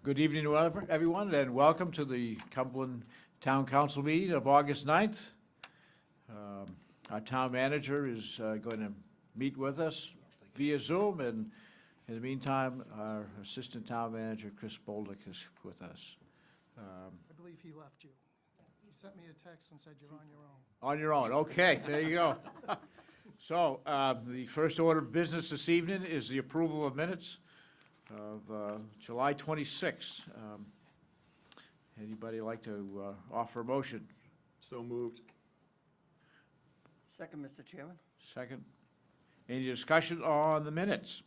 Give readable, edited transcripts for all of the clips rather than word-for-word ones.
Good evening to everyone, and welcome to the Cumberland Town Council meeting of August 9th. Our town manager is going to meet with us via Zoom, and in the meantime, our assistant town manager, Chris Bolduc, is with us. I believe he left you. He sent me a text and said you're on your own. On your own, okay, there you go. So, the first order of business this evening is the approval of minutes of July 26th. Anybody like to offer a motion? So moved. Second, Mr. Chairman. Second. Any discussion on the minutes?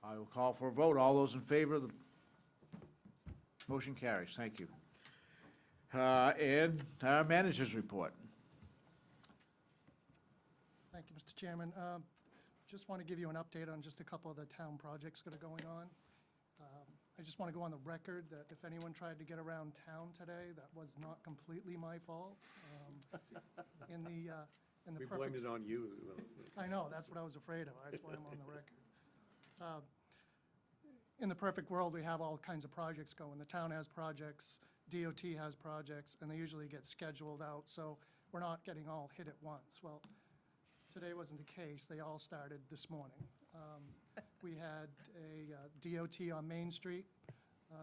I will call for a vote. All those in favor of the motion carries. Thank you. And our manager's report. Thank you, Mr. Chairman. Just want to give you an update on just a couple of the town projects that are going on. I just want to go on the record that if anyone tried to get around town today, that was not completely my fault. In the We perfect. blamed it on you. I know, that's what I was afraid of, that's why I'm on the record. In the perfect world, we have all kinds of projects going. The town has projects, DOT has projects, and they usually get scheduled out, so we're not getting all hit at once. Well, today wasn't the case, they all started this morning. We had a DOT on Main Street,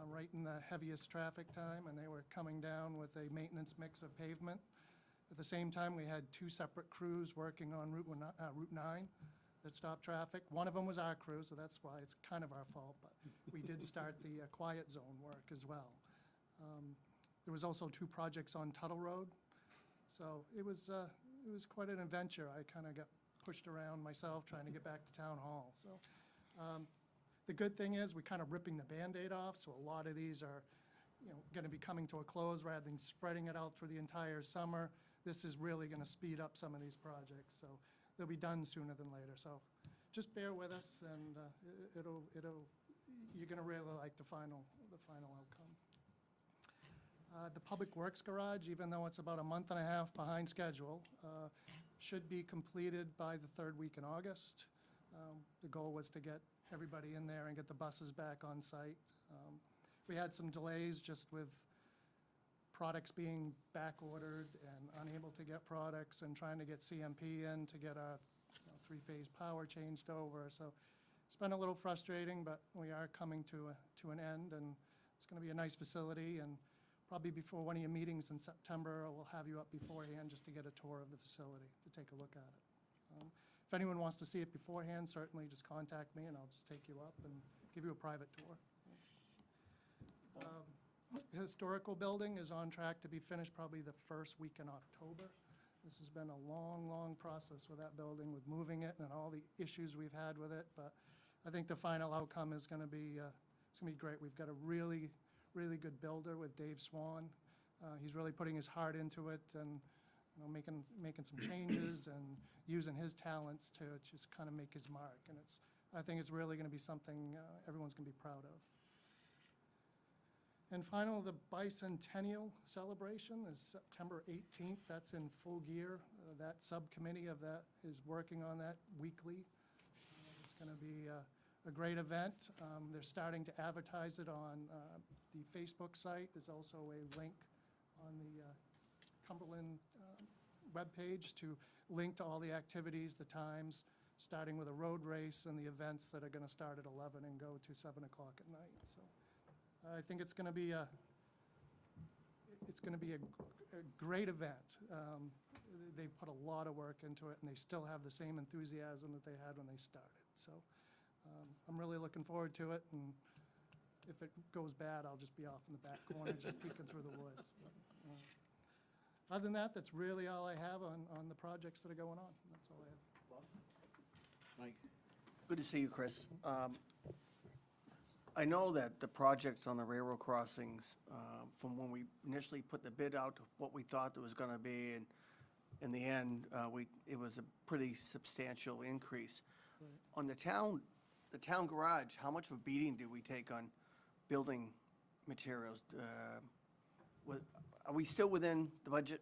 right in the heaviest traffic time, and they were coming down with a maintenance mix of pavement. At the same time, we had two separate crews working on Route 9 that stopped traffic. One of them was our crew, so that's why it's kind of our fault, but we did start the quiet zone work as well. There was also two projects on Tuttle Road, so it was quite an adventure. I kind of got pushed around myself trying to get back to Town Hall. So the good thing is we're kind of ripping the Band-Aid off, so a lot of these are going to be coming to a close rather than spreading it out through the entire summer. This is really going to speed up some of these projects, so they'll be done sooner than later. So just bear with us, and you're going to really like the final outcome. The Public Works Garage, even though it's about a month and a half behind schedule, should be completed by the third week in August. The goal was to get everybody in there and get the buses back on site. We had some delays just with products being back ordered and unable to get products, and trying to get CMP in to get our three-phase power changed over. So it's been a little frustrating, but we are coming to an end, and it's going to be a nice facility. And probably before one of your meetings in September, we'll have you up beforehand just to get a tour of the facility, to take a look at it. If anyone wants to see it beforehand, certainly just contact me, and I'll just take you up and give you a private tour. The historical building is on track to be finished probably the first week in October. This has been a long, long process with that building, with moving it and all the issues we've had with it, but I think the final outcome is going to be it's going to be great. We've got a really good builder with Dave Swan. He's really putting his heart into it, and making some changes and using his talents to just kind of make his mark. And I think it's really going to be something everyone's going to be proud of. And finally, the bicentennial celebration is September 18th. That's in full gear. That subcommittee of that is working on that weekly. It's going to be a great event. They're starting to advertise it on the Facebook site. There's also a link on the Cumberland webpage to link to all the activities, the times, starting with a road race and the events that are going to start at 11 and go to 7 o'clock at night. So I think it's going to be a great event. They put a lot of work into it, and they still have the same enthusiasm that they had when they started. So I'm really looking forward to it, and if it goes bad, I'll just be off in the back corner just peeking through the woods. But, other than that, that's really all I have on the projects that are going on. That's all I have. Mike? Good to see you, Chris. I know that the projects on the railroad crossings, from when we initially put the bid out, what we thought it was going to be, and in the end, it was a pretty substantial increase. Right. On the town garage, how much of a beating did we take on building materials? Are we still within the budget?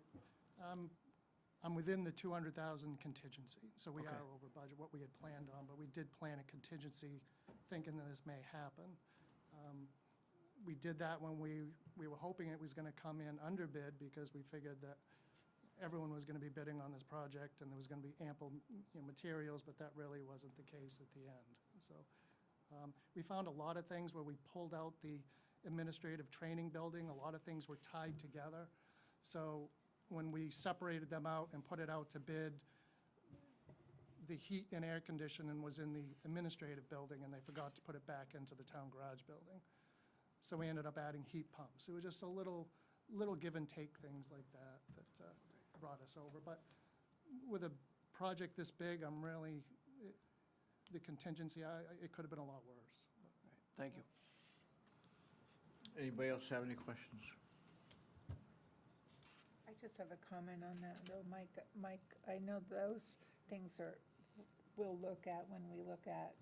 I'm within the 200,000 contingency, so we Okay. are over budget, what we had planned on, but we did plan a contingency thinking that this may happen. We did that when we were hoping it was going to come in under bid because we figured that everyone was going to be bidding on this project and there was going to be ample materials, but that really wasn't the case at the end. So we found a lot of things where we pulled out the administrative training building, a lot of things were tied together. So when we separated them out and put it out to bid, the heat and air conditioning was in the administrative building and they forgot to put it back into the town garage building. So we ended up adding heat pumps. It was just a little give and take things like that brought us over. But with a project this big, the contingency, it could have been a lot worse. Thank you. Anybody else have any questions? I just have a comment on that, though, Mike. Mike, I know those things we'll look at when we look at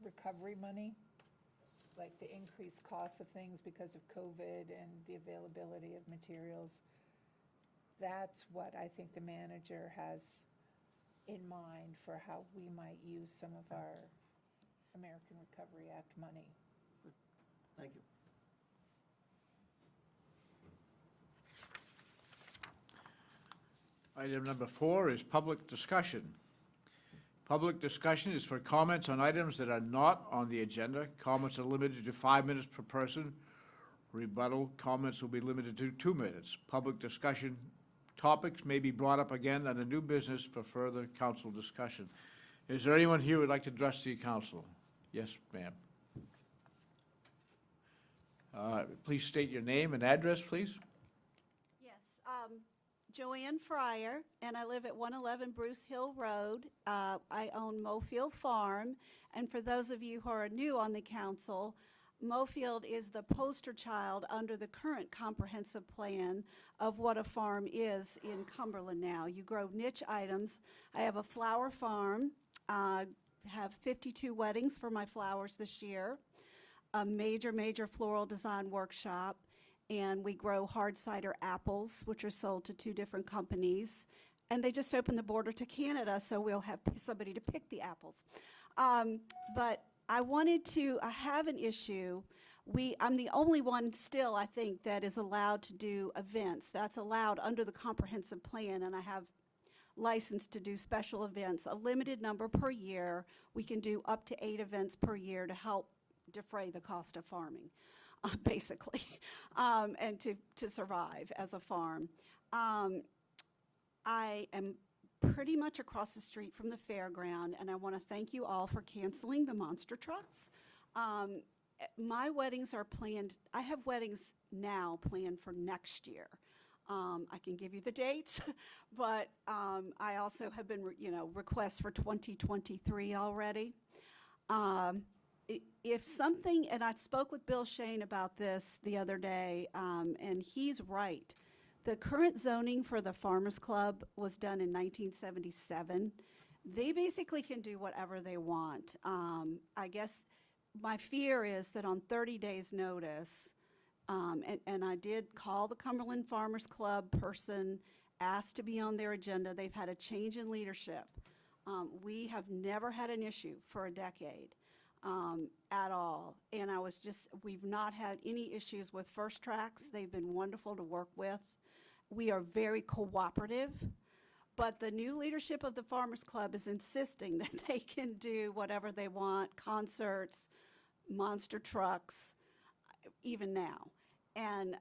recovery money, like the increased cost of things because of COVID and the availability of materials. That's what I think the manager has in mind for how we might use some of our American Recovery Act money. Thank you. Item number 4 is public discussion. Public discussion is for comments on items that are not on the agenda. Comments are limited to 5 minutes per person. Rebuttal comments will be limited to 2 minutes. Public discussion topics may be brought up again under new business for further council discussion. Is there anyone here who would like to address the council? Yes, ma'am. Please state your name and address, please. Yes, Joanne Fryer, and I live at 111 Bruce Hill Road. I own Mofield Farm, and for those of you who are new on the council, Mofield is the poster child under the current comprehensive plan of what a farm is in Cumberland now. You grow niche items. I have a flower farm, have 52 weddings for my flowers this year, a major floral design workshop, and we grow hard cider apples, which are sold to 2 different companies. And they just opened the border to Canada, so we'll have somebody to pick the apples. But I have an issue. I'm the only one still, I think, that is allowed to do events. That's allowed under the comprehensive plan, and I have license to do special events, a limited number per year. We can do up to 8 events per year to help defray the cost of farming, basically, and to survive as a farm. I am pretty much across the street from the fairground, and I want to thank you all for canceling the monster trucks. My weddings are planned, I have weddings now planned for next year. I can give you the dates, but I also have been, requests for 2023 already. If something, and I spoke with Bill Shane about this the other day, and he's right. The current zoning for the Farmers Club was done in 1977. They basically can do whatever they want. I guess my fear is that on 30 days' notice, and I did call the Cumberland Farmers Club person, asked to be on their agenda. They've had a change in leadership. We have never had an issue for a decade at all. And we've not had any issues with First Tracks. They've been wonderful to work with. We are very cooperative, but the new leadership of the Farmers Club is insisting that they can do whatever they want, concerts, monster trucks, even now. And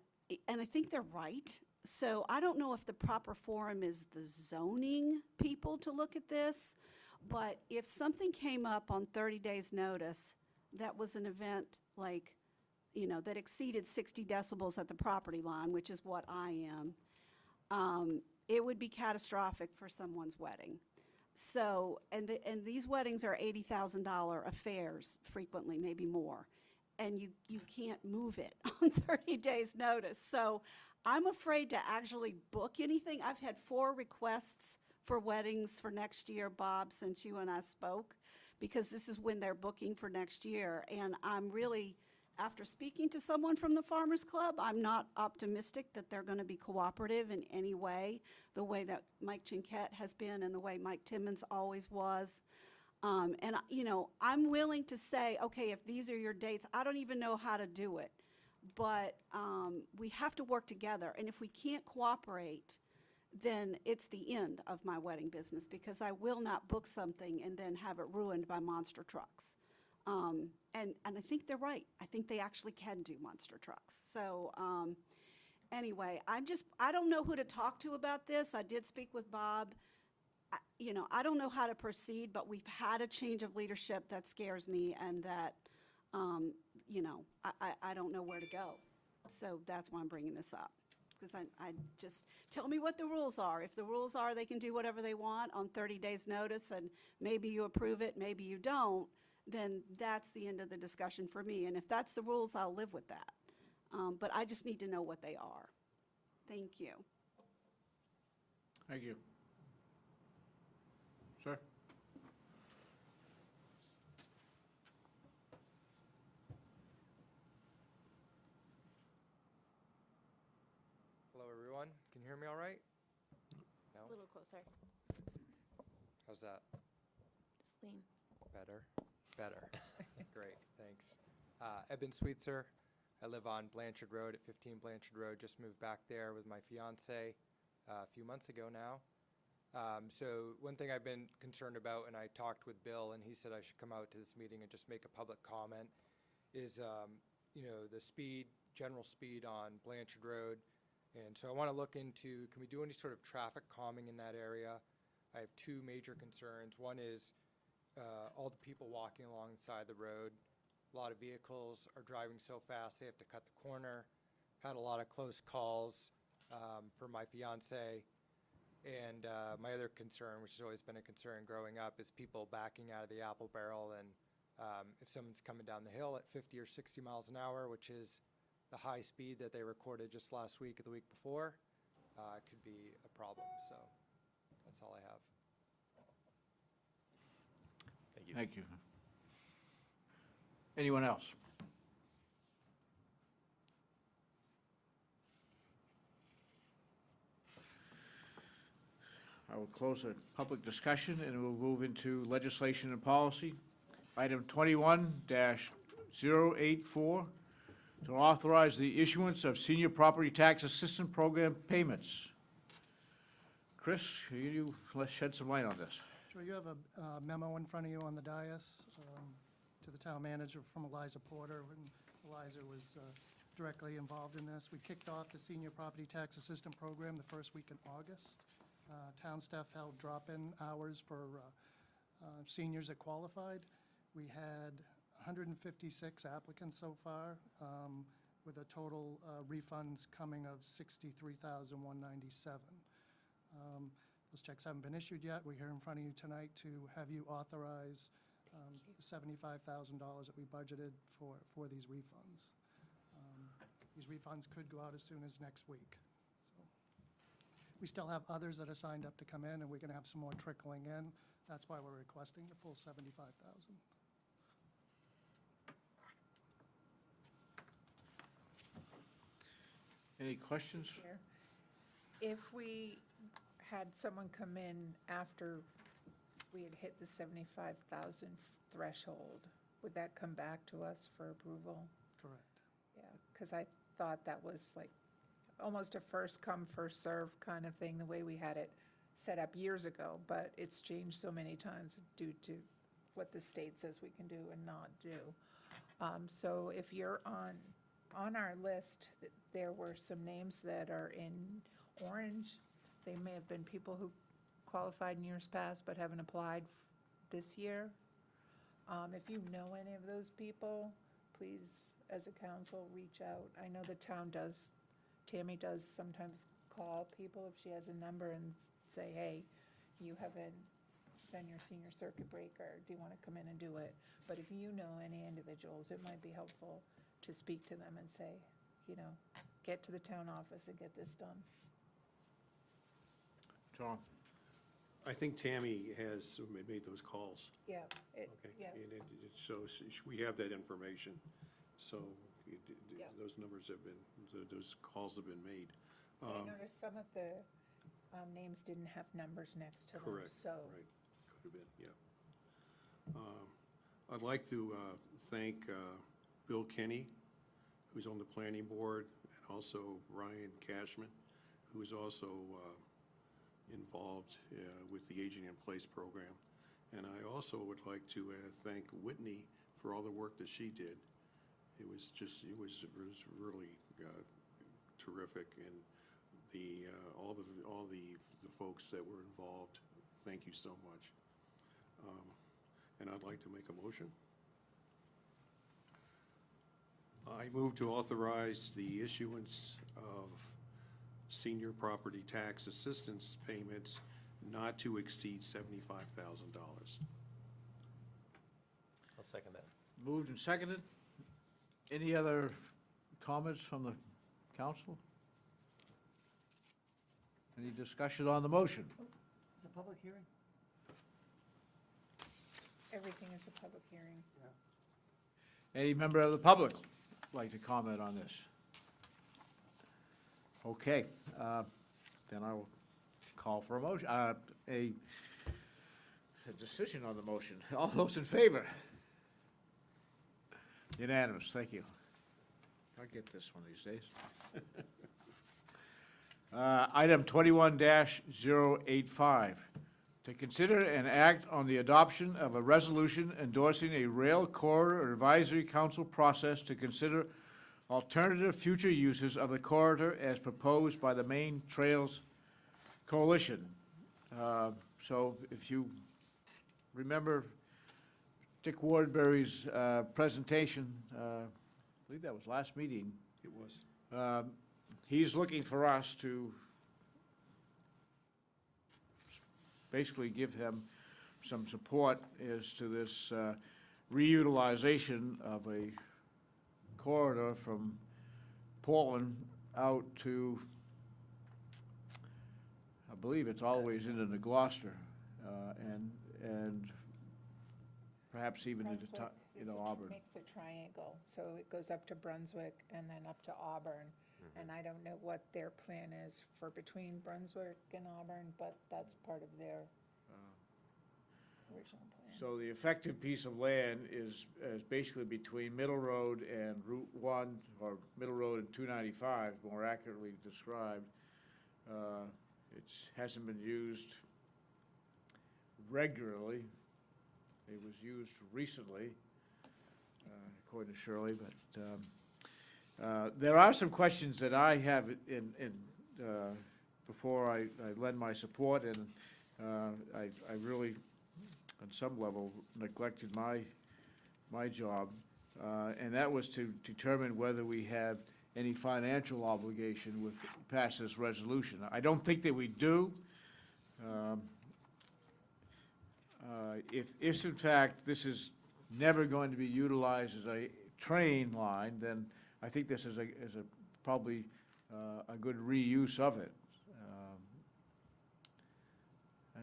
I think they're right. So I don't know if the proper forum is the zoning people to look at this, but if something came up on 30 days' notice, that was an event like, that exceeded 60 decibels at the property line, which is what I am, it would be catastrophic for someone's wedding. So, and these weddings are $80,000 affairs frequently, maybe more. And you can't move it on 30 days' notice. So I'm afraid to actually book anything. I've had 4 requests for weddings for next year, Bob, since you and I spoke, because this is when they're booking for next year. And I'm really after speaking to someone from the Farmers Club, I'm not optimistic that they're going to be cooperative in any way, the way that Mike Chinquette has been and the way Mike Timmons always was. You know, I'm willing to say, okay, if these are your dates, I don't even know how to do it. But we have to work together. And if we can't cooperate, then it's the end of my wedding business, because I will not book something and then have it ruined by monster trucks. And I think they're right. I think they actually can do monster trucks. So anyway, I don't know who to talk to about this. I did speak with Bob. You know, I don't know how to proceed, but we've had a change of leadership that scares me, and that, you know, I don't know where to go. So that's why I'm bringing this up. Because I just, tell me what the rules are. If the rules are they can do whatever they want on 30 days' notice, and maybe you approve it, maybe you don't, then that's the end of the discussion for me. And if that's the rules, I'll live with that. But I just need to know what they are. Thank you. Thank you. Sir? Hello, everyone. Can you hear me all right? No? A little closer. How's that? Just lean. Better? Better. Great, thanks. Eben Sweetser. I live on Blanchard Road at 15 Blanchard Road. Just moved back there with my fiance a few months ago now. So one thing I've been concerned about, and I talked with Bill, and he said I should come out to this meeting and just make a public comment, is, you know, the speed, general speed on Blanchard Road. And so I want to look into, can we do any sort of traffic calming in that area? I have two major concerns. One is all the people walking alongside the road. A lot of vehicles are driving so fast they have to cut the corner. Had a lot of close calls for my fiance. And my other concern, which has always been a concern growing up, is people backing out of the Apple Barrel. And if someone's coming down the hill at 50 or 60 miles an hour, which is the high speed that they recorded just last week or the week before, could be a problem. So that's all I have. Thank you. Thank you. Anyone else? I will close the public discussion, and we'll move into legislation and policy. Item 21-084, to authorize the issuance of senior property tax assistance program payments. Chris, let's shed some light on this. Sure, you have a memo in front of you on the dais to the town manager from Eliza Porter, and Eliza was directly involved in this. We kicked off the senior property tax assistance program the first week in August. Town staff held drop-in hours for seniors that qualified. We had 156 applicants so far, with a total refunds coming of $63,197. Those checks haven't been issued yet. We're here in front of you tonight to have you authorize the $75,000 that we budgeted for these refunds. These refunds could go out as soon as next week. So we still have others that are signed up to come in, and we're going to have some more trickling in. That's why we're requesting the full $75,000. Any questions? Chair. If we had someone come in after we had hit the 75,000 threshold, would that come back to us for approval? Correct. Yeah, because I thought that was like almost a first come, first serve kind of thing, the way we had it set up years ago, but it's changed so many times due to what the state says we can do and not do. So if you're on our list, there were some names that are in orange. They may have been people who qualified in years past but haven't applied this year. If you know any of those people, please, as a council, reach out. I know the town does, Tammy does sometimes call people if she has a number and say, hey, you haven't done your senior circuit breaker, do you want to come in and do it? But if you know any individuals, it might be helpful to speak to them and say, you know, get to the town office and get this done. Tom? I think Tammy has made those calls. Yeah, Okay. yeah. And so we have that information. So Yep. those numbers have been, those calls have been made. I noticed some of the names didn't have numbers next to them, Correct, so. right, could have been, yeah. I'd like to thank Bill Kenny, who's on the planning board, and also Ryan Cashman, who's also involved with the Aging in Place program. And I also would like to thank Whitney for all the work that she did. It was really terrific, and all the folks that were involved, thank you so much. And I'd like to make a motion. I move to authorize the issuance of senior property tax assistance payments not to exceed $75,000. I'll second that. Moved and seconded. Any other comments from the council? Any discussion on the motion? Is it a public hearing? Everything is a public hearing. Any member of the public like to comment on this? Okay, then I will call for a motion, a decision on the motion. All those in favor? Unanimous, thank you. I'll get this one these days. Item 21-085, to consider and act on the adoption of a resolution endorsing a rail corridor advisory council process to consider alternative future uses of the corridor as proposed by the Main Trails Coalition. So if you remember Dick Wardbury's presentation, I believe that was last meeting, It was. he's looking for us to basically give him some support as to this reutilization of a corridor from Portland out to, I believe it's always into the Gloucester, and perhaps even into, Brunswick, Auburn. Makes a triangle, so it goes up to Brunswick and then up to Auburn. And I don't know what their plan is for between Brunswick and Auburn, but that's part of their original plan. So the effective piece of land is basically between Middle Road and Route 1, or Middle Road and 295, more accurately described. It hasn't been used regularly. It was used recently, according to Shirley, but there are some questions that I have before I lend my support, and I really, on some level, neglected my job, and that was to determine whether we have any financial obligation with pass this resolution. I don't think that we do. If in fact this is never going to be utilized as a train line, then I think this is probably a good reuse of it.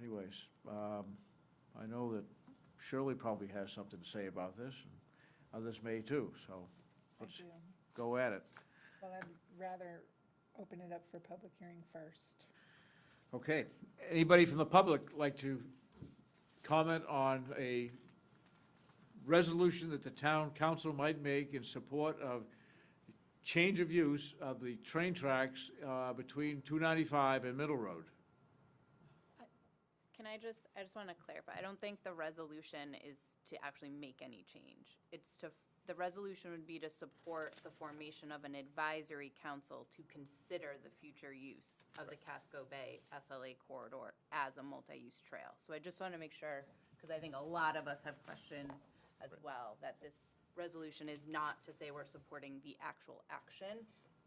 Anyways, I know that Shirley probably has something to say about this, and others may too, so I let's do. go at it. Well, I'd rather open it up for public hearing first. Okay, anybody from the public like to comment on a resolution that the town council might make in support of change of use of the train tracks between 295 and Middle Road? I just want to clarify, I don't think the resolution is to actually make any change. The resolution would be to support the formation of an advisory council to consider the future use of the Casco Bay SLA corridor as a multi-use trail. So I just want to make sure, because I think a lot of us have questions as well, that this resolution is not to say we're supporting the actual action.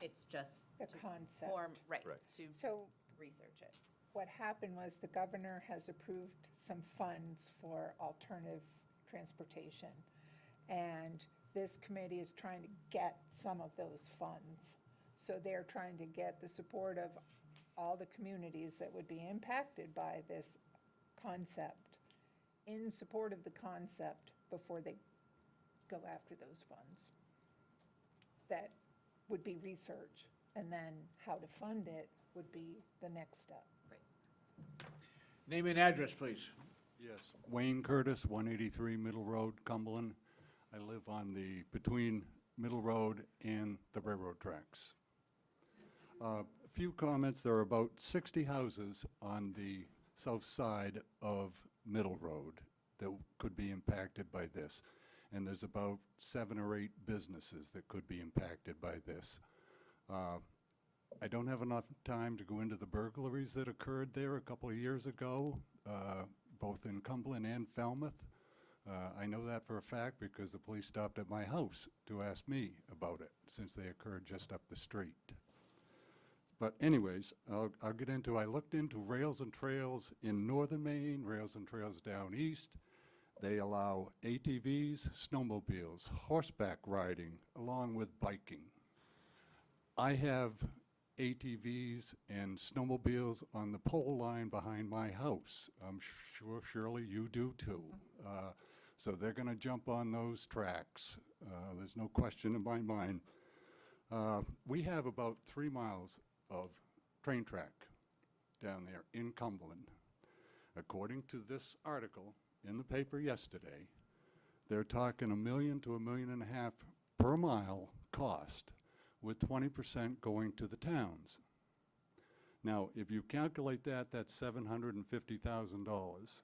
It's just The to concept. Right. to So research it. what happened was the governor has approved some funds for alternative transportation. And this committee is trying to get some of those funds. So they're trying to get the support of all the communities that would be impacted by this concept in support of the concept before they go after those funds. that would be research, and then how to fund it would be the next step. Name and address, please. Yes, Wayne Curtis, 183 Middle Road, Cumberland. I live on between Middle Road and the railroad tracks. A few comments. There are about 60 houses on the south side of Middle Road that could be impacted by this. And there's about 7 or 8 businesses that could be impacted by this. I don't have enough time to go into the burglaries that occurred there a couple of years ago, both in Cumberland and Falmouth. I know that for a fact because the police stopped at my house to ask me about it, since they occurred just up the street. But anyways, I'll get into, I looked into rails and trails in northern Maine, rails and trails down east. They allow ATVs, snowmobiles, horseback riding, along with biking. I have ATVs and snowmobiles on the pole line behind my house. I'm sure, Shirley, you do too. So they're going to jump on those tracks. There's no question in my mind. We have about 3 miles of train track down there in Cumberland. According to this article in the paper yesterday, they're talking $1 million to $1.5 million per mile cost, with 20% going to the towns. Now, if you calculate that, that's $750,000.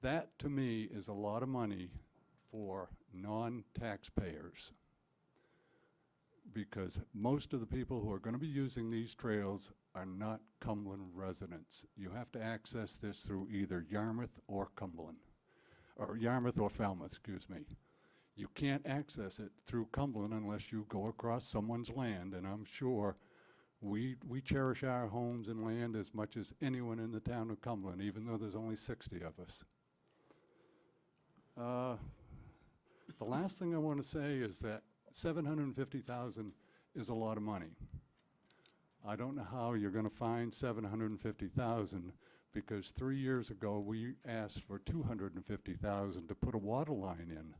That, to me, is a lot of money for non-taxpayers, because most of the people who are going to be using these trails are not Cumberland residents. You have to access this through either Yarmouth or Cumberland, or Yarmouth or Falmouth, excuse me. You can't access it through Cumberland unless you go across someone's land, and I'm sure we cherish our homes and land as much as anyone in the town of Cumberland, even though there's only 60 of us. The last thing I want to say is that $750,000 is a lot of money. I don't know how you're going to find $750,000, because 3 years ago we asked for $250,000 to put a water line in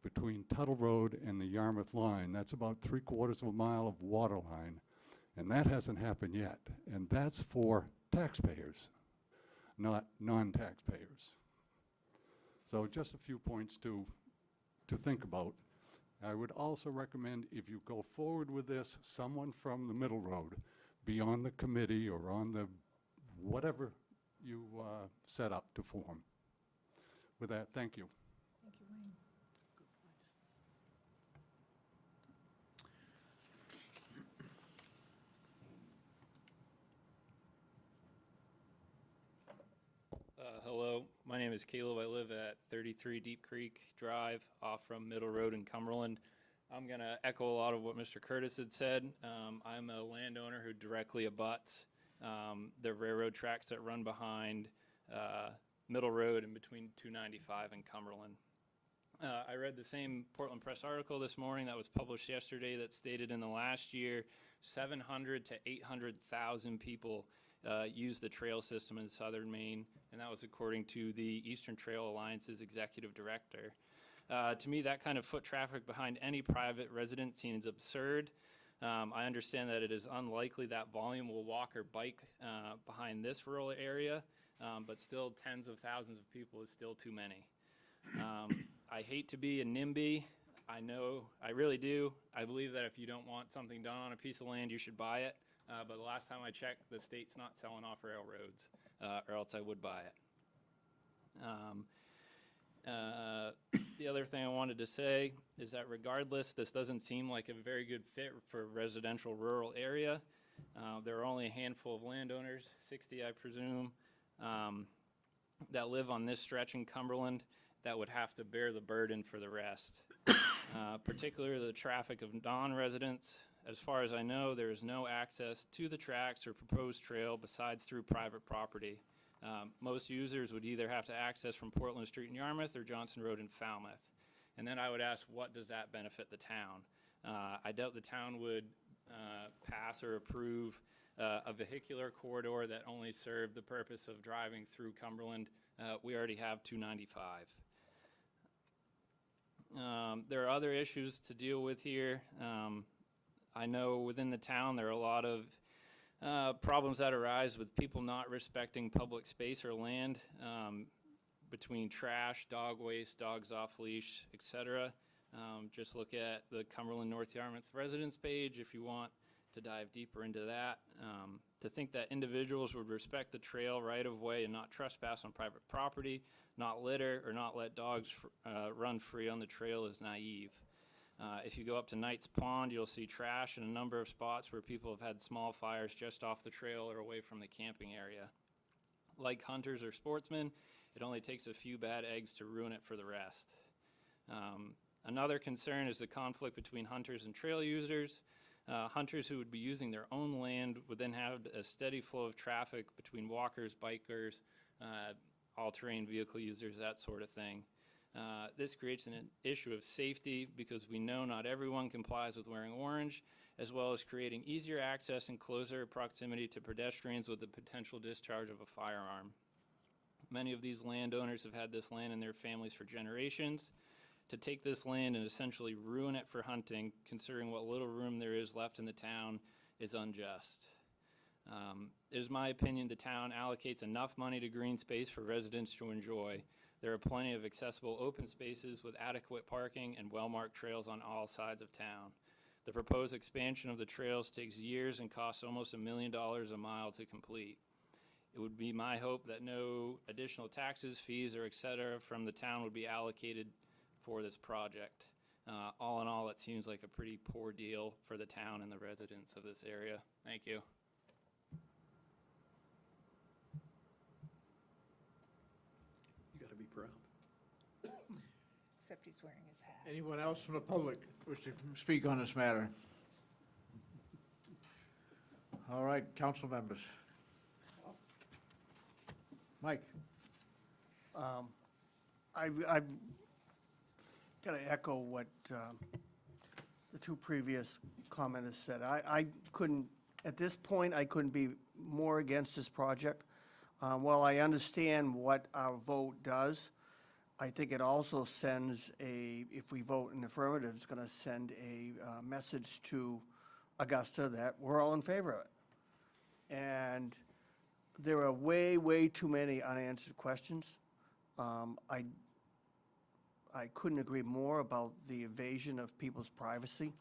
between Tuttle Road and the Yarmouth line. That's about 3/4 of a mile of water line, and that hasn't happened yet. And that's for taxpayers, not non-taxpayers. So just a few points to think about. I would also recommend, if you go forward with this, someone from the Middle Road be on the committee or on the whatever you set up to form. With that, thank you. Thank you, Wayne. Hello, my name is Caleb. I live at 33 Deep Creek Drive off from Middle Road in Cumberland. I'm going to echo a lot of what Mr. Curtis had said. I'm a landowner who directly abuts the railroad tracks that run behind Middle Road and between 295 and Cumberland. I read the same Portland Press article this morning that was published yesterday that stated in the last year 700 to 800,000 people use the trail system in southern Maine, and that was according to the Eastern Trail Alliance's executive director. To me, that kind of foot traffic behind any private residence seems absurd. I understand that it is unlikely that volume will walk or bike behind this rural area, but still tens of thousands of people is still too many. I hate to be a NIMBY. I know, I really do. I believe that if you don't want something done on a piece of land, you should buy it. But the last time I checked, the state's not selling off railroads, or else I would buy it. The other thing I wanted to say is that regardless, this doesn't seem like a very good fit for a residential rural area. There are only a handful of landowners, 60 I presume, that live on this stretch in Cumberland that would have to bear the burden for the rest, particularly the traffic of non-residents. As far as I know, there is no access to the tracks or proposed trail besides through private property. Most users would either have to access from Portland Street in Yarmouth or Johnson Road in Falmouth. And then I would ask, what does that benefit the town? I doubt the town would pass or approve a vehicular corridor that only served the purpose of driving through Cumberland. We already have 295. There are other issues to deal with here. I know within the town, there are a lot of problems that arise with people not respecting public space or land, between trash, dog waste, dogs off leash, etc. Just look at the Cumberland North Yarmouth residence page if you want to dive deeper into that. To think that individuals would respect the trail right of way and not trespass on private property, not litter, or not let dogs run free on the trail is naive. If you go up to Knight's Pond, you'll see trash in a number of spots where people have had small fires just off the trail or away from the camping area. Like hunters or sportsmen, it only takes a few bad eggs to ruin it for the rest. Another concern is the conflict between hunters and trail users. Hunters who would be using their own land would then have a steady flow of traffic between walkers, bikers, all-terrain vehicle users, that sort of thing. This creates an issue of safety because we know not everyone complies with wearing orange, as well as creating easier access and closer proximity to pedestrians with the potential discharge of a firearm. Many of these landowners have had this land in their families for generations. To take this land and essentially ruin it for hunting, considering what little room there is left in the town, is unjust. It is my opinion the town allocates enough money to green space for residents to enjoy. There are plenty of accessible open spaces with adequate parking and well-marked trails on all sides of town. The proposed expansion of the trails takes years and costs almost $1 million a mile to complete. It would be my hope that no additional taxes, fees, or et cetera from the town would be allocated for this project. All in all, it seems like a pretty poor deal for the town and the residents of this area. Thank you. You got to be proud. Except he's wearing his hat. Anyone else from the public wish to speak on this matter? All right, council members. Mike? I've got to echo what the two previous commenters said. I couldn't, at this point, I couldn't be more against this project. While I understand what our vote does, I think it also sends if we vote in affirmative, it's going to send a message to Augusta that we're all in favor of it. And there are way, way too many unanswered questions. I couldn't agree more about the invasion of people's privacy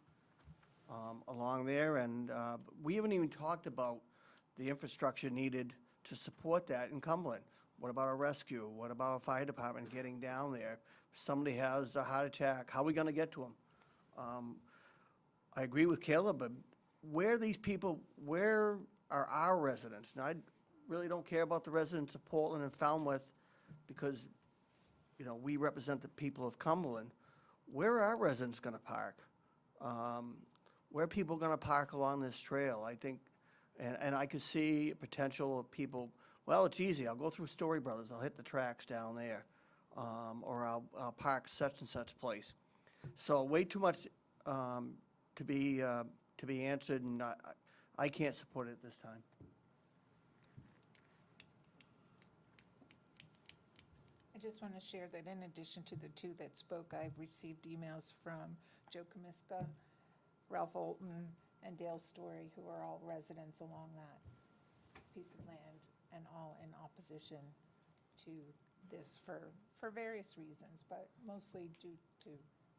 along there, and we haven't even talked about the infrastructure needed to support that in Cumberland. What about a rescue? What about a fire department getting down there? If somebody has a heart attack, how are we going to get to them? I agree with Caleb, but where are these people, where are our residents? And I really don't care about the residents of Portland and Falmouth because, you know, we represent the people of Cumberland. Where are our residents going to park? Where are people going to park along this trail? I think, and I could see a potential of people, well, it's easy. I'll go through Story Brothers. I'll hit the tracks down there. Or I'll park such and such place. So way too much to be answered, and I can't support it at this time. I just want to share that in addition to the two that spoke, I've received emails from Joe Comiska, Ralph Olton, and Dale Story, who are all residents along that piece of land and all in opposition to this for various reasons, but mostly due to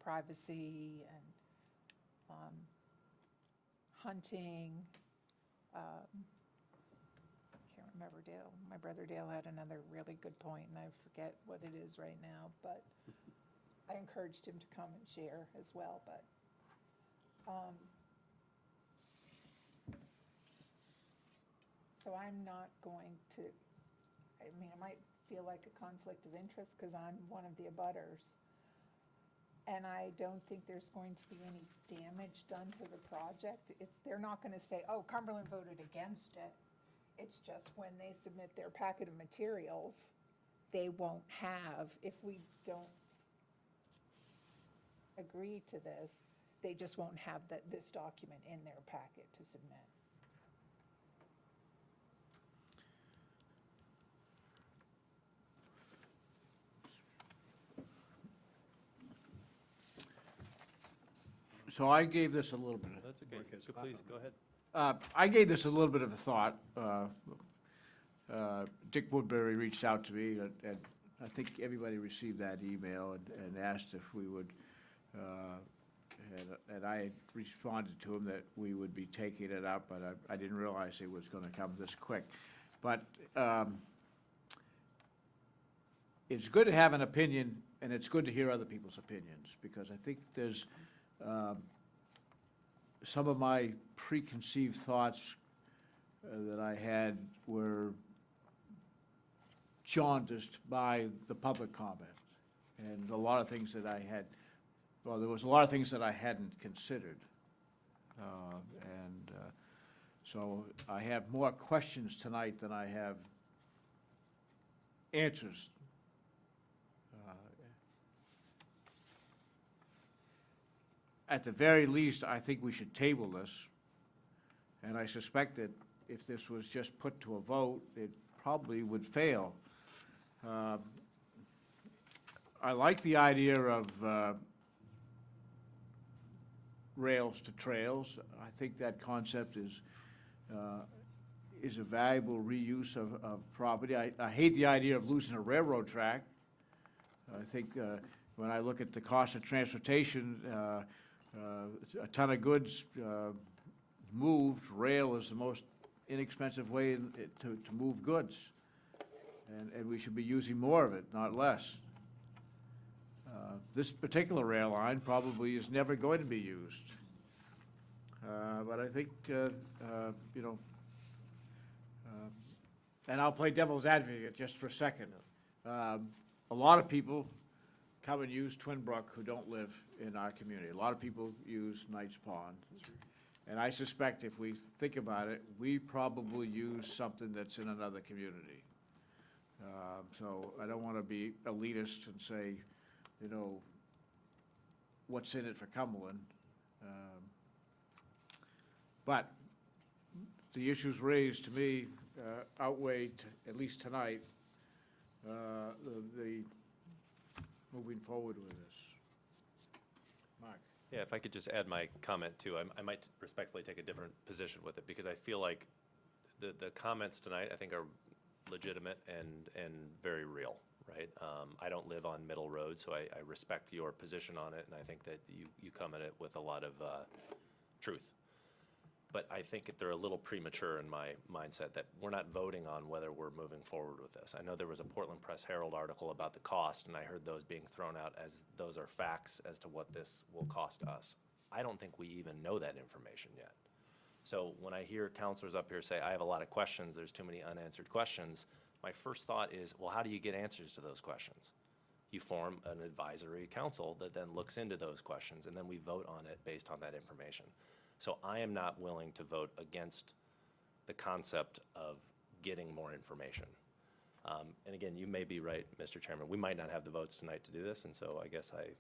privacy and hunting. Can't remember Dale. My brother Dale had another really good point, and I forget what it is right now, but I encouraged him to come and share as well, but so I'm not going to, I mean, it might feel like a conflict of interest because I'm one of the abutters. And I don't think there's going to be any damage done to the project. They're not going to say, oh, Cumberland voted against it. It's just when they submit their packet of materials, they won't have, if we don't agree to this, they just won't have this document in their packet to submit. So I gave this a little bit of. That's okay. So please, go ahead. I gave this a little bit of a thought. Dick Woodbury reached out to me, and I think everybody received that email and asked if we would, and I responded to him that we would be taking it up, but I didn't realize it was gonna come this quick. But it's good to have an opinion, and it's good to hear other people's opinions, because I think there's some of my preconceived thoughts that I had were jaundiced by the public comment. And a lot of things that I had, well, there was a lot of things that I hadn't considered. So I have more questions tonight than I have answers. At the very least, I think we should table this. And I suspect that if this was just put to a vote, it probably would fail. I like the idea of rails to trails. I think that concept is a valuable reuse of property. I hate the idea of losing a railroad track. I think when I look at the cost of transportation, a ton of goods moved, rail is the most inexpensive way to move goods. And we should be using more of it, not less. This particular rail line probably is never going to be used. But I think, you know, and I'll play devil's advocate just for a second. A lot of people come and use Twin Brook who don't live in our community. A lot of people use Knights Pond. And I suspect if we think about it, we probably use something that's in another community. So I don't want to be elitist and say, you know, what's in it for Cumberland? But the issues raised to me outweigh, at least tonight, the moving forward with this. Mark? Yeah, if I could just add my comment too, I might respectfully take a different position with it, because I feel like the comments tonight, I think, are legitimate and very real, right? I don't live on Middle Road, so I respect your position on it, and I think that you come at it with a lot of truth. But I think they're a little premature in my mindset that we're not voting on whether we're moving forward with this. I know there was a Portland Press Herald article about the cost, and I heard those being thrown out as those are facts as to what this will cost us. I don't think we even know that information yet. So when I hear counselors up here say, I have a lot of questions, there's too many unanswered questions, my first thought is, well, how do you get answers to those questions? You form an advisory council that then looks into those questions, and then we vote on it based on that information. So I am not willing to vote against the concept of getting more information. And again, you may be right, Mr. Chairman. We might not have the votes tonight to do this, and so I guess I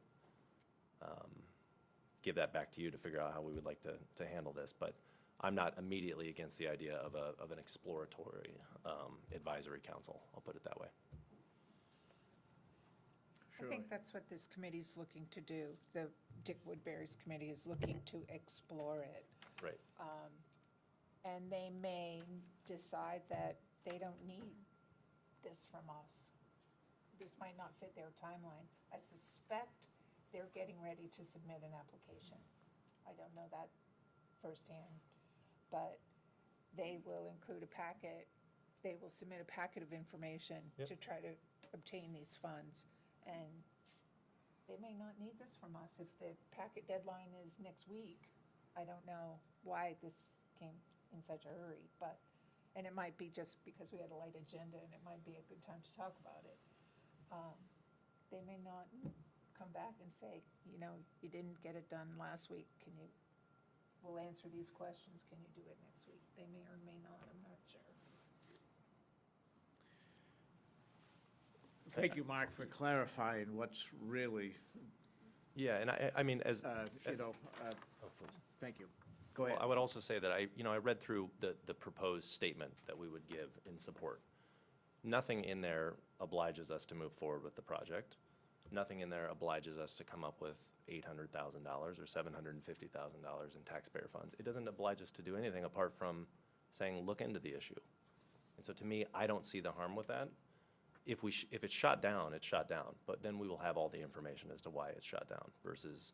give that back to you to figure out how we would like to handle this. But I'm not immediately against the idea of an exploratory advisory council. I'll put it that way. I think that's what this committee's looking to do. The Dick Woodbury's committee is looking to explore it. Right. And they may decide that they don't need this from us. This might not fit their timeline. I suspect they're getting ready to submit an application. I don't know that firsthand, but they will include a packet. They will submit a packet of information to try to obtain these funds. And they may not need this from us if the packet deadline is next week. I don't know why this came in such a hurry, but, and it might be just because we had a light agenda and it might be a good time to talk about it. They may not come back and say, you know, you didn't get it done last week, we'll answer these questions, can you do it next week? They may or may not, I'm not sure. Thank you, Mark, for clarifying what's really, Yeah, and I mean, as, you know, oh, please. thank you. Go Well, ahead. I would also say that I read through the proposed statement that we would give in support. Nothing in there obliges us to move forward with the project. nothing in there obliges us to come up with $800,000 or $750,000 in taxpayer funds. It doesn't oblige us to do anything apart from saying, look into the issue. And so to me, I don't see the harm with that. If it's shot down, it's shot down, but then we will have all the information as to why it's shot down versus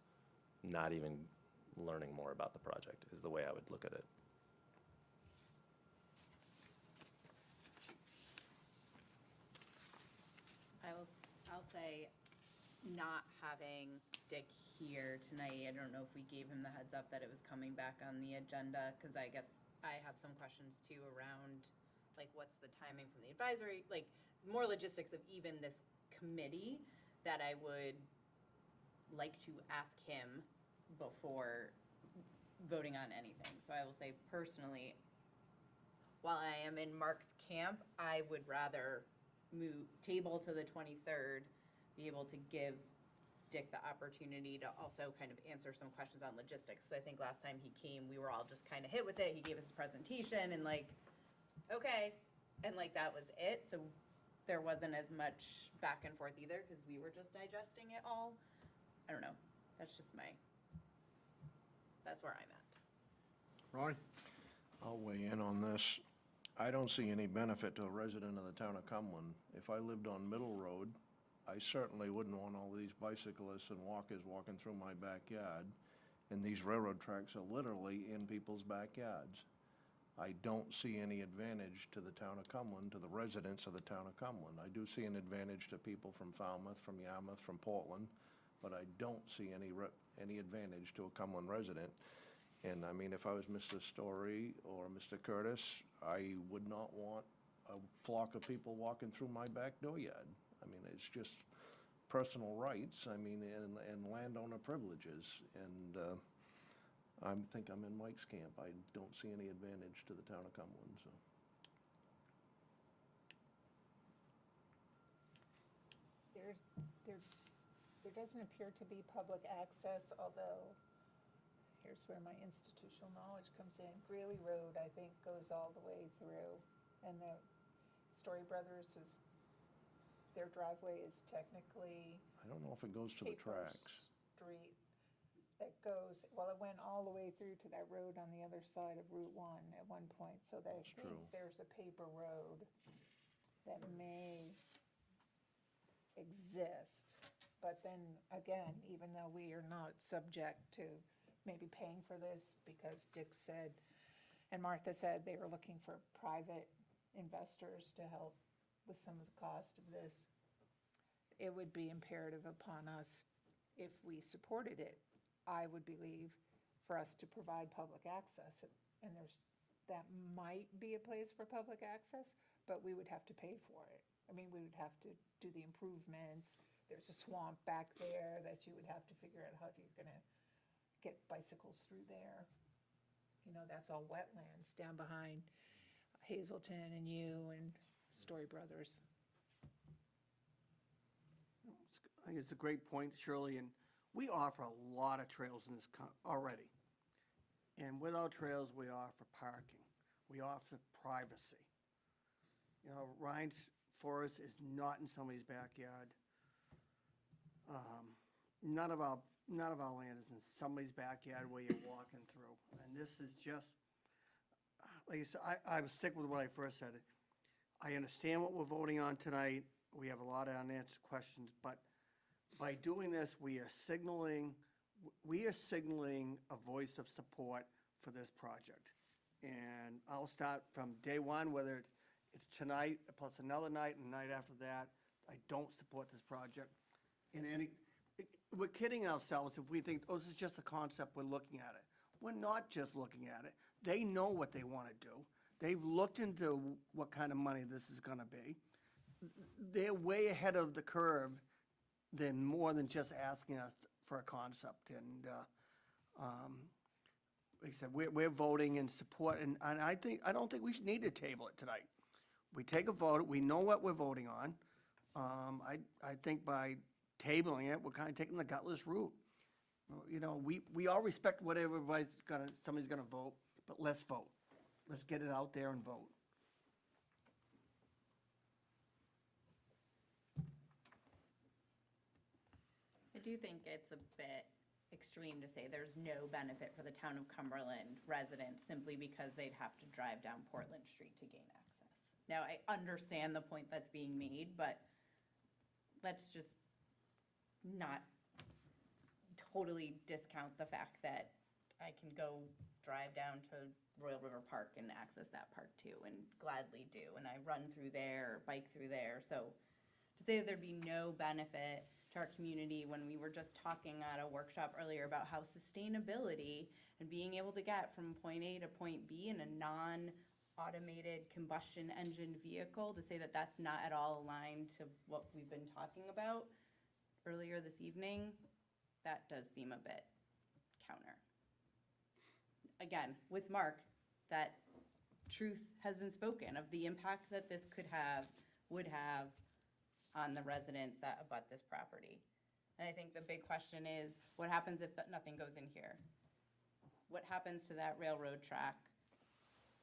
not even learning more about the project is the way I would look at it. I'll say, not having Dick here tonight, I don't know if we gave him the heads up that it was coming back on the agenda, because I guess I have some questions too around, like, what's the timing from the advisory, like, more logistics of even this committee that I would like to ask him before voting on anything. So I will say personally, while I am in Mark's camp, I would rather table to the 23rd, be able to give Dick the opportunity to also kind of answer some questions on logistics. So I think last time he came, we were all just kind of hit with it. He gave us his presentation and like, okay, and like that was it. So there wasn't as much back and forth either because we were just digesting it all. I don't know. That's where I'm at. Ronnie? I'll weigh in on this. I don't see any benefit to a resident of the town of Cumberland. If I lived on Middle Road, I certainly wouldn't want all these bicyclists and walkers walking through my backyard. And these railroad tracks are literally in people's backyards. I don't see any advantage to the town of Cumberland, to the residents of the town of Cumberland. I do see an advantage to people from Falmouth, from Yarmouth, from Portland, but I don't see any advantage to a Cumberland resident. And I mean, if I was Mr. Story or Mr. Curtis, I would not want a flock of people walking through my back dooryard. I mean, it's just personal rights, I mean, and landowner privileges. And I think I'm in Mike's camp. I don't see any advantage to the town of Cumberland, so. There doesn't appear to be public access, although here's where my institutional knowledge comes in. Greeley Road, I think, goes all the way through, and the Story Brothers their driveway is technically I don't know if it goes to the Paper tracks. Street that goes, well, it went all the way through to that road on the other side of Route 1 at one point, so I That's think true. there's a paper road that may exist. But then, again, even though we are not subject to maybe paying for this, because Dick said, and Martha said they were looking for private investors to help with some of the cost of this, it would be imperative upon us, if we supported it, I would believe, for us to provide public access. And that might be a place for public access, but we would have to pay for it. I mean, we would have to do the improvements. There's a swamp back there that you would have to figure out how you're gonna get bicycles through there. You know, that's all wetlands down behind Hazelton and you and Story Brothers. I think it's a great point, Shirley, and we offer a lot of trails in this already. And with our trails, we offer parking. We offer privacy. You know, Ryan's Forest is not in somebody's backyard. None of our land is in somebody's backyard where you're walking through. And this is just, like I said, I would stick with what I first said. I understand what we're voting on tonight. We have a lot of unanswered questions, but by doing this, we are signaling a voice of support for this project. And I'll start from day one, whether it's tonight plus another night and the night after that, I don't support this project. We're kidding ourselves if we think, oh, this is just a concept, we're looking at it. We're not just looking at it. They know what they want to do. They've looked into what kind of money this is going to be. They're way ahead of the curve than more than just asking us for a concept. And like I said, we're voting in support, and I don't think we should need to table it tonight. We take a vote, we know what we're voting on. I think by tabling it, we're kind of taking the gutless route. You know, we all respect whatever somebody's gonna vote, but let's vote. Let's get it out there and vote. do think it's a bit extreme to say there's no benefit for the town of Cumberland residents simply because they'd have to drive down Portland Street to gain access. Now, I understand the point that's being made, but let's just not totally discount the fact that I can go drive down to Royal River Park and access that park too, and gladly do. And I run through there, bike through there. So to say that there'd be no benefit to our community when we were just talking at a workshop earlier about how sustainability and being able to get from point A to point B in a non-automated combustion engine vehicle, to say that that's not at all aligned to what we've been talking about earlier this evening, that does seem a bit counter. Again, with Mark, that truth has been spoken of the impact that this could have, would have on the residents that abut this property. And I think the big question is, what happens if nothing goes in here? What happens to that railroad track?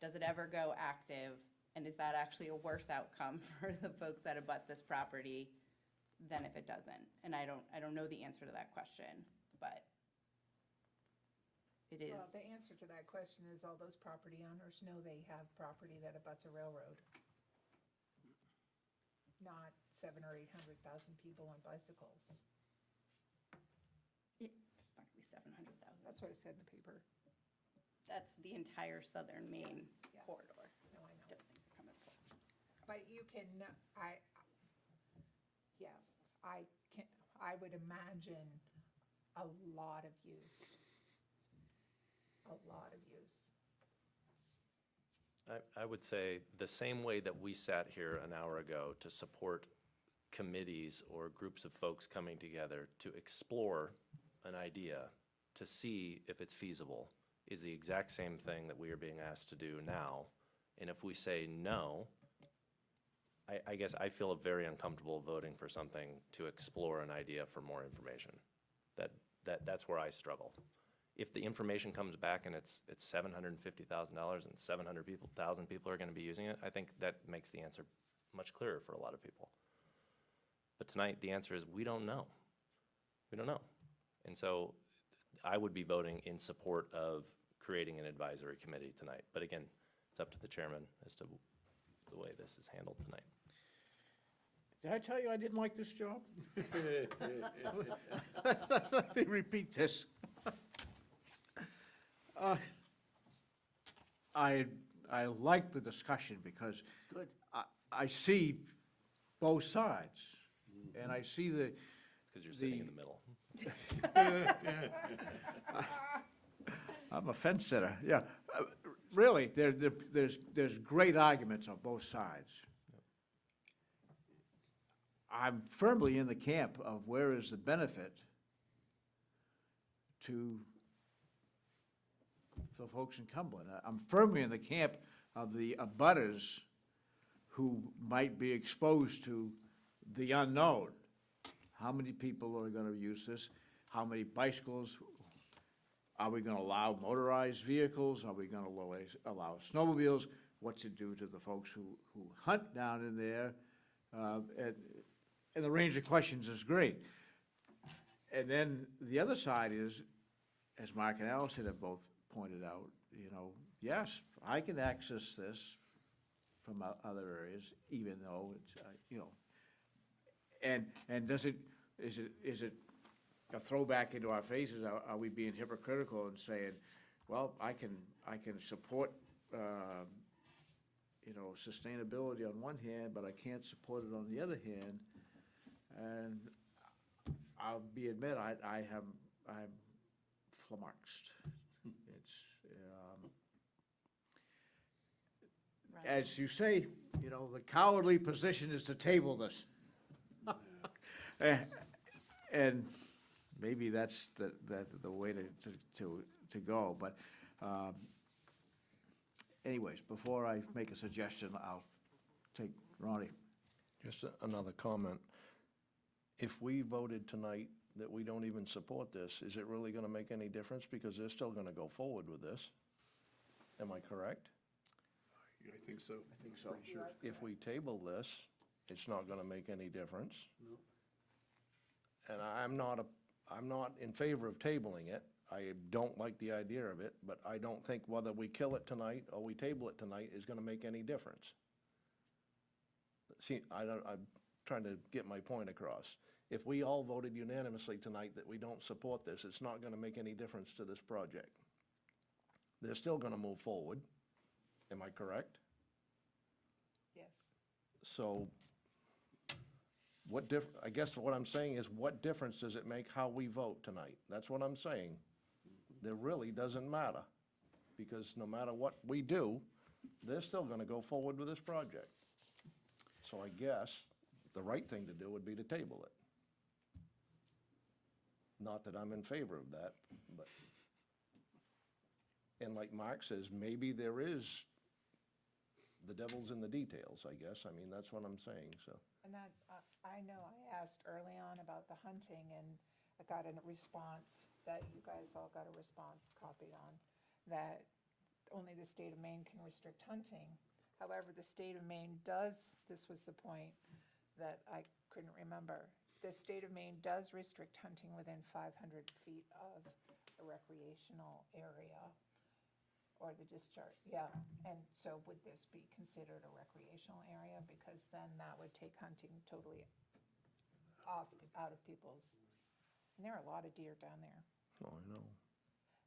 Does it ever go active? And is that actually a worse outcome for the folks that abut this property than if it doesn't? And I don't know the answer to that question, but it is. Well, the answer to that question is all those property owners know they have property that abuts a railroad. Not 700,000 or 800,000 people on bicycles. It's not gonna be 700,000. That's what it said in the paper. That's the entire southern Maine Yeah. corridor. No, I know. Don't think they're coming for it. But you can, I would imagine a lot of use. A lot of use. I would say the same way that we sat here an hour ago to support committees or groups of folks coming together to explore an idea, to see if it's feasible, is the exact same thing that we are being asked to do now. And if we say no, I guess I feel very uncomfortable voting for something to explore an idea for more information. That's where I struggle. If the information comes back and it's $750,000 and 700,000 people are going to be using it, I think that makes the answer much clearer for a lot of people. But tonight, the answer is we don't know. We don't know. And so I would be voting in support of creating an advisory committee tonight. But again, it's up to the chairman as to the way this is handled tonight. Did I tell you I didn't like this job? Let me repeat this. I like the discussion because Good. I see both sides, and I see the, Because you're sitting in the middle. I'm a fence sitter, yeah. Really, there's great arguments on both sides. I'm firmly in the camp of where is the benefit to the folks in Cumberland. I'm firmly in the camp of the abutters who might be exposed to the unknown. How many people are gonna use this? How many bicycles? Are we gonna allow motorized vehicles? Are we gonna allow snowmobiles? What's it do to the folks who hunt down in there? And the range of questions is great. And then the other side is, as Mark and Allison have both pointed out, you know, yes, I can access this from other areas, even though it's, you know, and is it a throwback into our faces? Are we being hypocritical and saying, well, I can support, you know, sustainability on one hand, but I can't support it on the other hand? And I'll admit, I'm flummoxed. It's, as you say, you know, the cowardly position is to table this. And maybe that's the way to go, but anyways, before I make a suggestion, I'll take Ronnie. Just another comment. If we voted tonight that we don't even support this, is it really gonna make any difference? Because they're still gonna go forward with this. Am I correct? I think so. I think so. Pretty sure. If we table this, it's not gonna make any difference. No. And I'm not I'm not in favor of tabling it. I don't like the idea of it, but I don't think whether we kill it tonight or we table it tonight is gonna make any difference. See, I'm trying to get my point across. If we all voted unanimously tonight that we don't support this, it's not gonna make any difference to this project. They're still gonna move forward. Am I correct? Yes. So I guess what I'm saying is, what difference does it make how we vote tonight? That's what I'm saying. There really doesn't matter, because no matter what we do, they're still gonna go forward with this project. So I guess the right thing to do would be to table it. Not that I'm in favor of that, but, and like Mark says, maybe there is, the devil's in the details, I guess. I mean, that's what I'm saying, so. And that, I know I asked early on about the hunting, and I got a response that you guys all got a response copied on, that only the state of Maine can restrict hunting. However, the state of Maine does, this was the point that I couldn't remember. The state of Maine does restrict hunting within 500 feet of a recreational area or the discharge, yeah. And so would this be considered a recreational area? Because then that would take hunting totally out of people's, and there are a lot of deer down there. Oh, I know.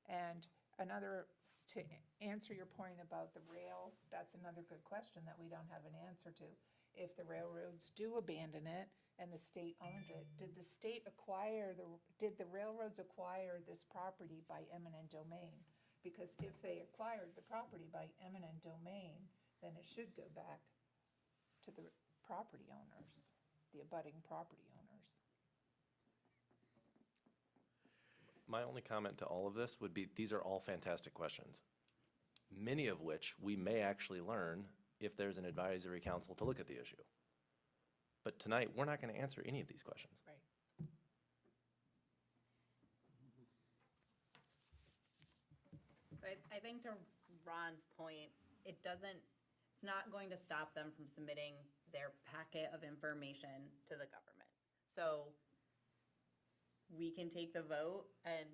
And another, to answer your point about the rail, that's another good question that we don't have an answer to. If the railroads do abandon it and the state owns it, did the railroads acquire this property by eminent domain? Because if they acquired the property by eminent domain, then it should go back to the property owners, the abutting property owners. My only comment to all of this would be, these are all fantastic questions, many of which we may actually learn if there's an advisory council to look at the issue. But tonight, we're not going to answer any of these questions. Right. So I think to Ron's point, it's not going to stop them from submitting their packet of information to the government. So we can take the vote, and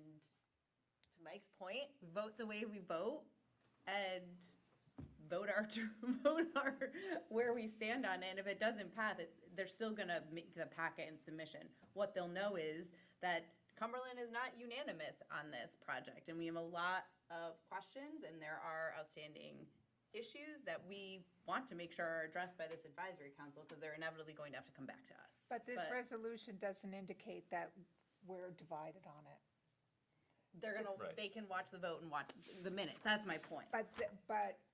to Mike's point, we vote the way we vote and vote where we stand on it. And if it doesn't pass, they're still gonna make the packet and submission. What they'll know is that Cumberland is not unanimous on this project, and we have a lot of questions, and there are outstanding issues that we want to make sure are addressed by this advisory council, because they're inevitably going to have to come back to us. But this resolution doesn't indicate that we're divided on it. Right. They can watch the vote and watch the minutes, that's my point. But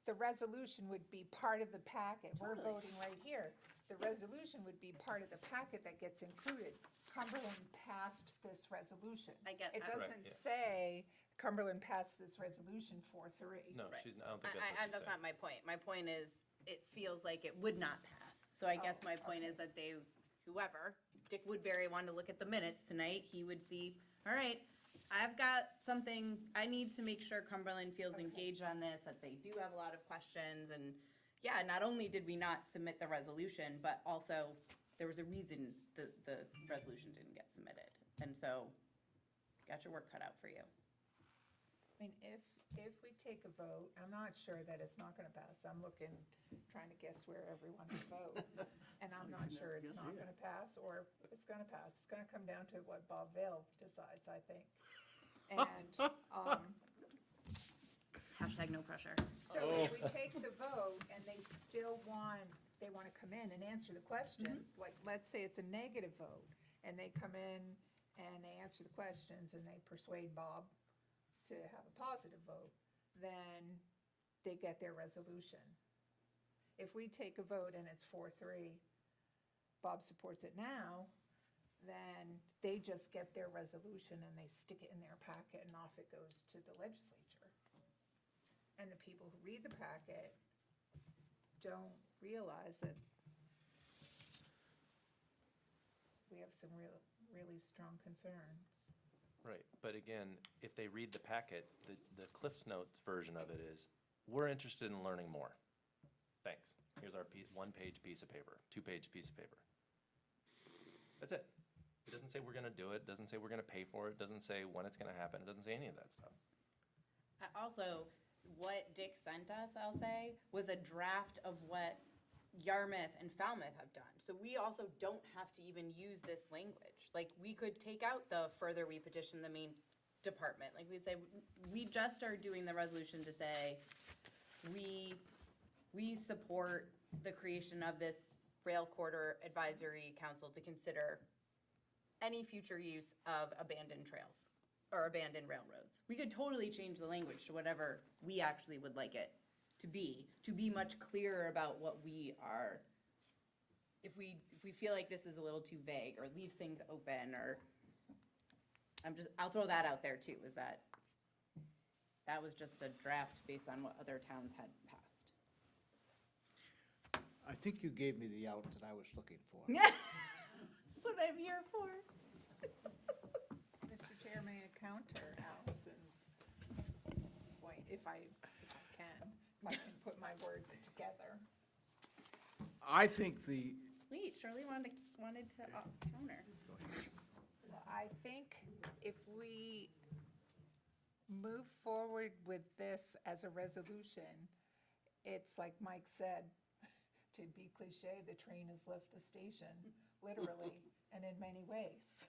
the resolution would be part of the packet. We're voting right here. The resolution would be part of the packet that gets included. Cumberland passed this resolution. I get It that. Right, doesn't yeah. say Cumberland passed this resolution 4-3. No, Right. I don't think that's what she's That's saying. not my point. My point is, it feels like it would not pass. So I guess my point is that whoever, Dick Woodbury wanted to look at the minutes tonight, he would see, all right, I've got something, I need to make sure Cumberland feels engaged on this, that they do have a lot of questions, and yeah, not only did we not submit the resolution, but also there was a reason the resolution didn't get submitted. And so, got your work cut out for you. I mean, if we take a vote, I'm not sure that it's not gonna pass. I'm trying to guess where everyone would vote. And I'm not sure it's not gonna pass, or it's gonna pass. It's gonna come down to what Bob Vale decides, I think. And, Hashtag no pressure. so if we take the vote and they wanna come in and answer the questions, like, let's say it's a negative vote, and they come in and they answer the questions and they persuade Bob to have a positive vote, then they get their resolution. If we take a vote and it's 4-3, Bob supports it now, then they just get their resolution and they stick it in their packet and off it goes to the legislature. And the people who read the packet don't realize that we have some really strong concerns. Right, but again, if they read the packet, the Cliff's Notes version of it is, we're interested in learning more. Thanks. Here's our one-page piece of paper, two-page piece of paper. That's it. It doesn't say we're gonna do it, doesn't say we're gonna pay for it, doesn't say when it's gonna happen, it doesn't say any of that stuff. Also, what Dick sent us, I'll say, was a draft of what Yarmouth and Falmouth have done. So we also don't have to even use this language. Like, we could take out the further we petition the main department. Like, we say, we just are doing the resolution to say, we support the creation of this rail corridor advisory council to consider any future use of abandoned trails or abandoned railroads. We could totally change the language to whatever we actually would like it to be much clearer about what we are. If we feel like this is a little too vague or leaves things open, or I'll throw that out there too, is that was just a draft based on what other towns had passed. I think you gave me the out that I was looking for. That's what I'm here for. Mr. Chair, may I counter Allison's point, if I can put my words together. I think the, Wait, Shirley wanted to counter. I think if we move forward with this as a resolution, it's like Mike said, to be cliche, the train has left the station, literally, and in many ways,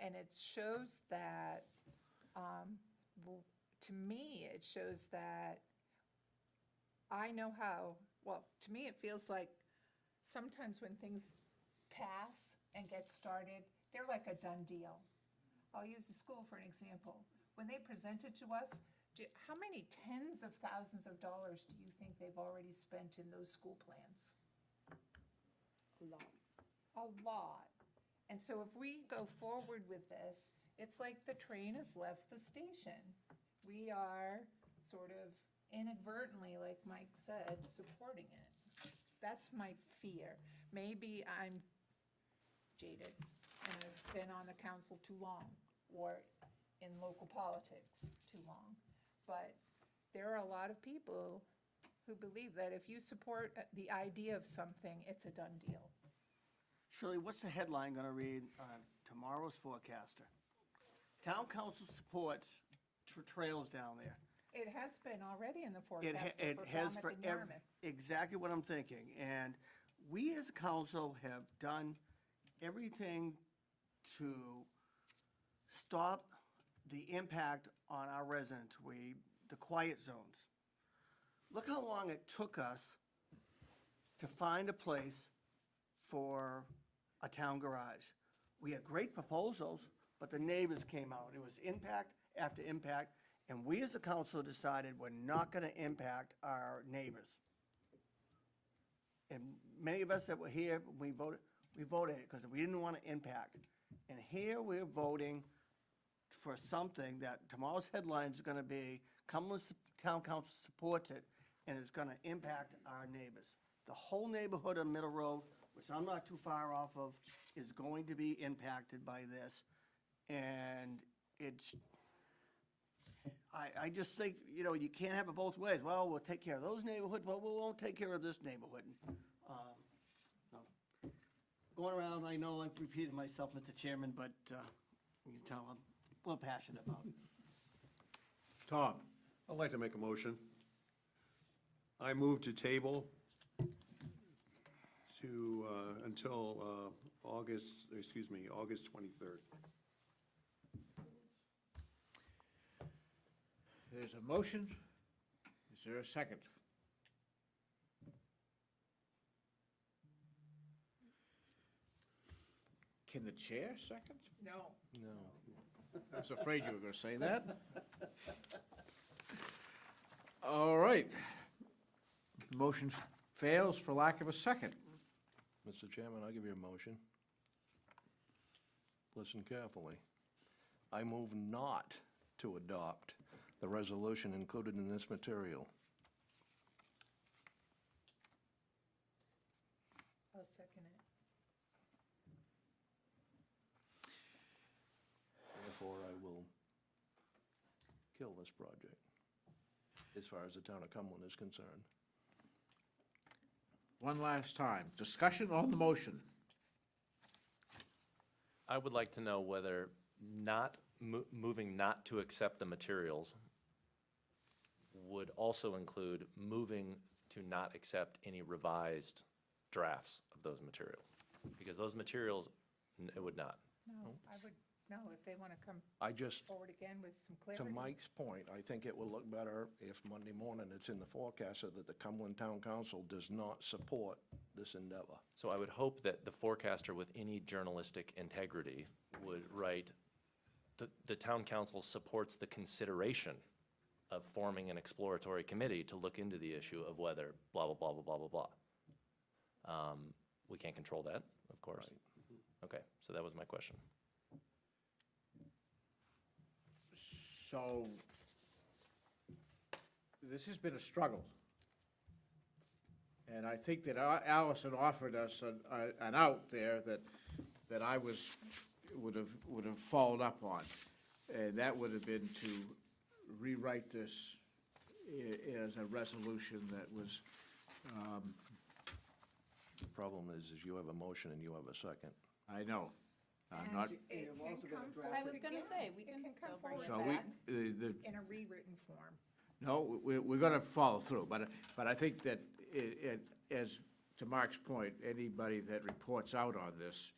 and it shows that, to me, it shows that I know how, to me, it feels like sometimes when things pass and get started, they're like a done deal. I'll use the school for an example. When they presented to us, how many tens of thousands of dollars do you think they've already spent in those school plans? A lot. A lot. And so if we go forward with this, it's like the train has left the station. We are sort of inadvertently, like Mike said, supporting it. That's my fear. Maybe I'm jaded and I've been on the council too long or in local politics too long. But there are a lot of people who believe that if you support the idea of something, it's a done deal. Shirley, what's the headline gonna read on tomorrow's forecaster? Town council supports trails down there. It has been already in the It forecast for has Falmouth for and Yarmouth. exactly what I'm thinking. And we as a council have done everything to stop the impact on our residents, the quiet zones. Look how long it took us to find a place for a town garage. We had great proposals, but the neighbors came out. It was impact after impact, and we as a council decided we're not gonna impact our neighbors. And many of us that were here, we voted it because we didn't want to impact. And here we're voting for something that tomorrow's headline is gonna be, Cumberland's Town Council supports it, and it's gonna impact our neighbors. The whole neighborhood of Middle Road, which I'm not too far off of, is going to be impacted by this. And I just think, you can't have it both ways. Well, we'll take care of those neighborhoods, but we won't take care of this neighborhood. No. Going around, I know I've repeated myself, Mr. Chairman, but you can tell I'm a little passionate about it. Tom, I'd like to make a motion. I move to table until August 23rd. there's a motion. Is there a second? Can the chair second? No. I was afraid you were going to say that. All right. Motion fails for lack of a second. Mr. Chairman, I'll give you a motion. Listen carefully. I move not to adopt the resolution included in this material. I'll second it. Therefore, I will kill this project, as far as the town of Cumberland is concerned. One last time. Discussion on the motion. I would like to know whether moving not to accept the materials would also include moving to not accept any revised drafts of those materials. Because those materials, it would not. No, I would, no, if they want to come I just, forward again with some to clarity. Mike's point, I think it will look better if Monday morning it's in the forecaster that the Cumberland Town Council does not support this endeavor. So I would hope that the forecaster with any journalistic integrity would write, the town council supports the consideration of forming an exploratory committee to look into the issue of whether blah, blah, blah, blah, blah, blah, blah. We can't control that, of course. Okay, so that was my question. So, this has been a struggle. And I think that Allison offered us an out there that I would have followed up on. And that would have been to rewrite this as a resolution that was, The problem is you have a motion and you have a second. I know, I'm And not, it You've can also got a come draft. I was forward gonna again. say, we It can come still bring forward it so back. we, in a rewritten form. no, we're gonna follow through, but I think that as to Mark's point, anybody that reports out on this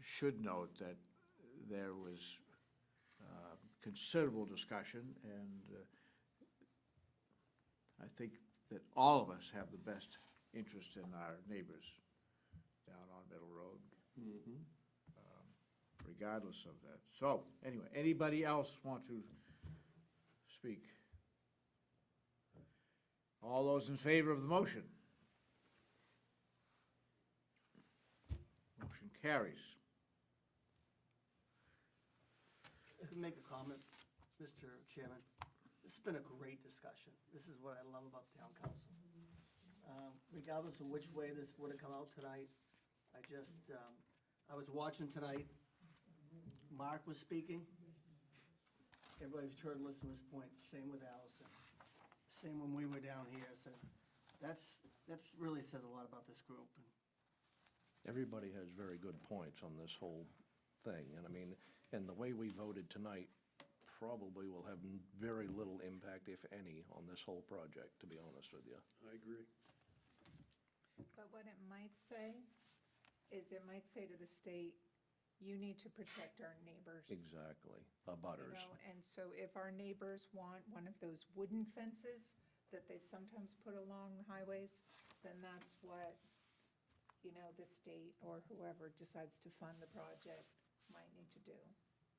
should note that there was considerable discussion, and I think that all of us have the best interest in our neighbors down on Middle Road, regardless of that. So, anyway, anybody else want to speak? All those in favor of the motion? Motion carries. I can make a comment, Mr. Chairman. This has been a great discussion. This is what I love about town council. Regardless of which way this would have come out tonight, I was watching tonight. Mark was speaking. Everybody's turned to listen to his point. Same with Allison. Same when we were down here. So that's really says a lot about this group. Everybody has very good points on this whole thing, and I mean, and the way we voted tonight probably will have very little impact, if any, on this whole project, to be honest with you. I agree. But what it might say is it might say to the state, you need to protect our neighbors. Exactly, You abutters. know, and so if our neighbors want one of those wooden fences that they sometimes put along the highways, then that's what, you know, the state or whoever decides to fund the project might need to do.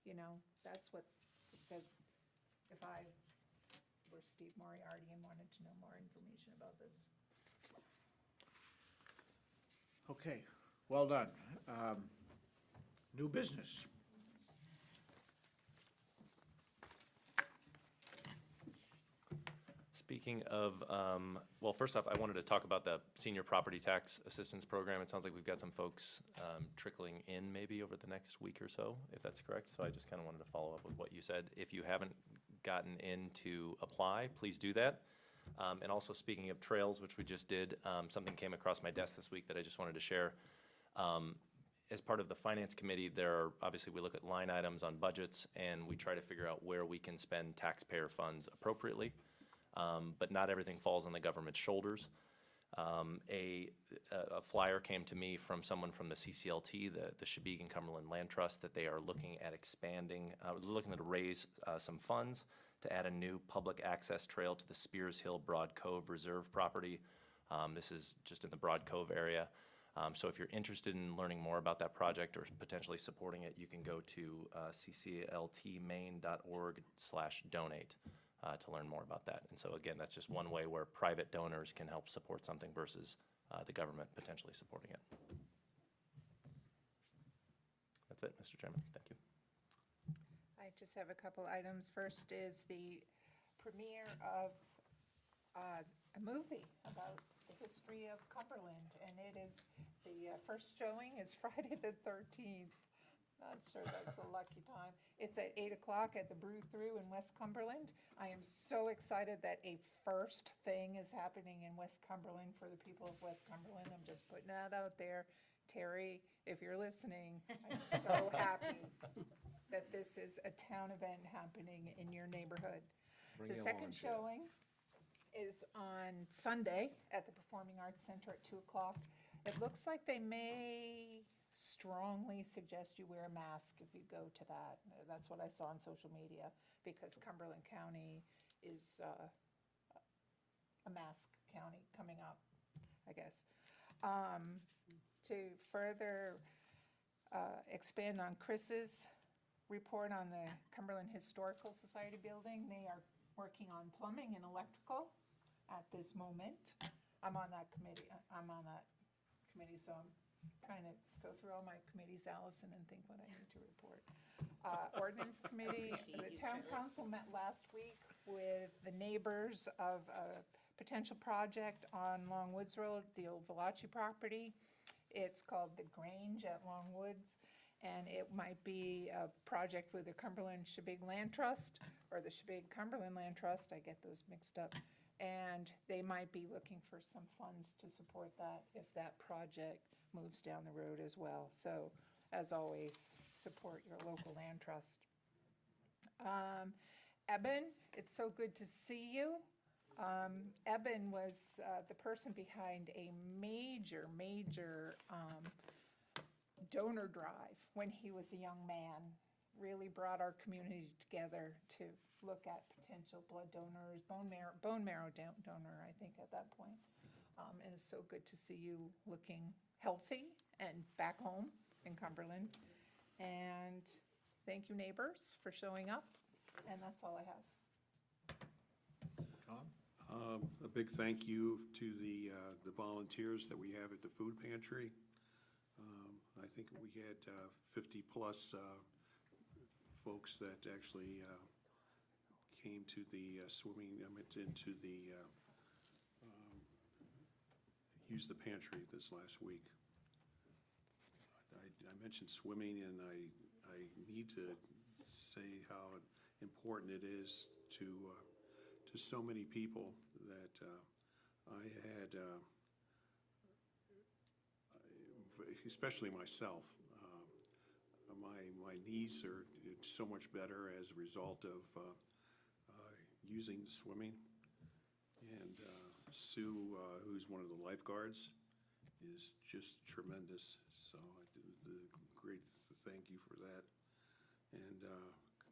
You know, that's what it says, if I were Steve Moriarty and wanted to know more information about this. Okay, well done. New business. Speaking of, well, first off, I wanted to talk about the senior property tax assistance program. It sounds like we've got some folks trickling in maybe over the next week or so, if that's correct. So I just kind of wanted to follow up with what you said. If you haven't gotten in to apply, please do that. And also, speaking of trails, which we just did, something came across my desk this week that I just wanted to share. As part of the finance committee, obviously, we look at line items on budgets, and we try to figure out where we can spend taxpayer funds appropriately. But not everything falls on the government's shoulders. A flyer came to me from someone from the CCLT, the Chebegan Cumberland Land Trust, that they are looking at expanding, looking to raise some funds to add a new public access trail to the Spears Hill Broad Cove Reserve property. This is just in the Broad Cove area. So if you're interested in learning more about that project or potentially supporting it, you can go to ccltmaine.org/donate. To learn more about that. And so again, that's just one way where private donors can help support something versus the government potentially supporting it. That's it, Mr. Chairman. Thank you. I just have a couple items. First is the premiere of a movie about the history of Cumberland, and it is, the first showing is Friday the 13th. Not sure that's a lucky time. It's at 8 o'clock at the Brew Through in West Cumberland. I am so excited that a first thing is happening in West Cumberland for the people of West Cumberland. I'm just putting that out there. Terry, if you're listening, I'm so happy that this is a town event happening in your neighborhood. The second showing is on Sunday at the Performing Arts Center at 2 o'clock. It looks like they may strongly suggest you wear a mask if you go to that. That's what I saw on social media, because Cumberland County is a mask county coming up, I guess. To further expand on Chris's report on the Cumberland Historical Society building, they are working on plumbing and electrical at this moment. I'm on that committee, so I'm trying to go through all my committees, Allison, and think what I need to report. Ordinance Committee, the Town Council met last week with the neighbors of a potential project on Long Woods Road, the old Valachi property. It's called the Grange at Long Woods, and it might be a project with the Cumberland Shebig Land Trust, or the Shebig Cumberland Land Trust, I get those mixed up. And they might be looking for some funds to support that if that project moves down the road as well. So, as always, support your local land trust. Eben, it's so good to see you. Eben was the person behind a major donor drive when he was a young man. Really brought our community together to look at potential blood donors, bone marrow donor, I think, at that point. And it's so good to see you looking healthy and back home in Cumberland. And thank you, neighbors, for showing up. And that's all I have. Tom? A big thank you to the volunteers that we have at the food pantry. I think we had 50-plus folks that actually came to the use the pantry this last week. I mentioned swimming, and I need to say how important it is to so many people that I had, especially myself. My knees are so much better as a result of using swimming. And Sue, who's one of the lifeguards, is just tremendous. So the great thank you for that. And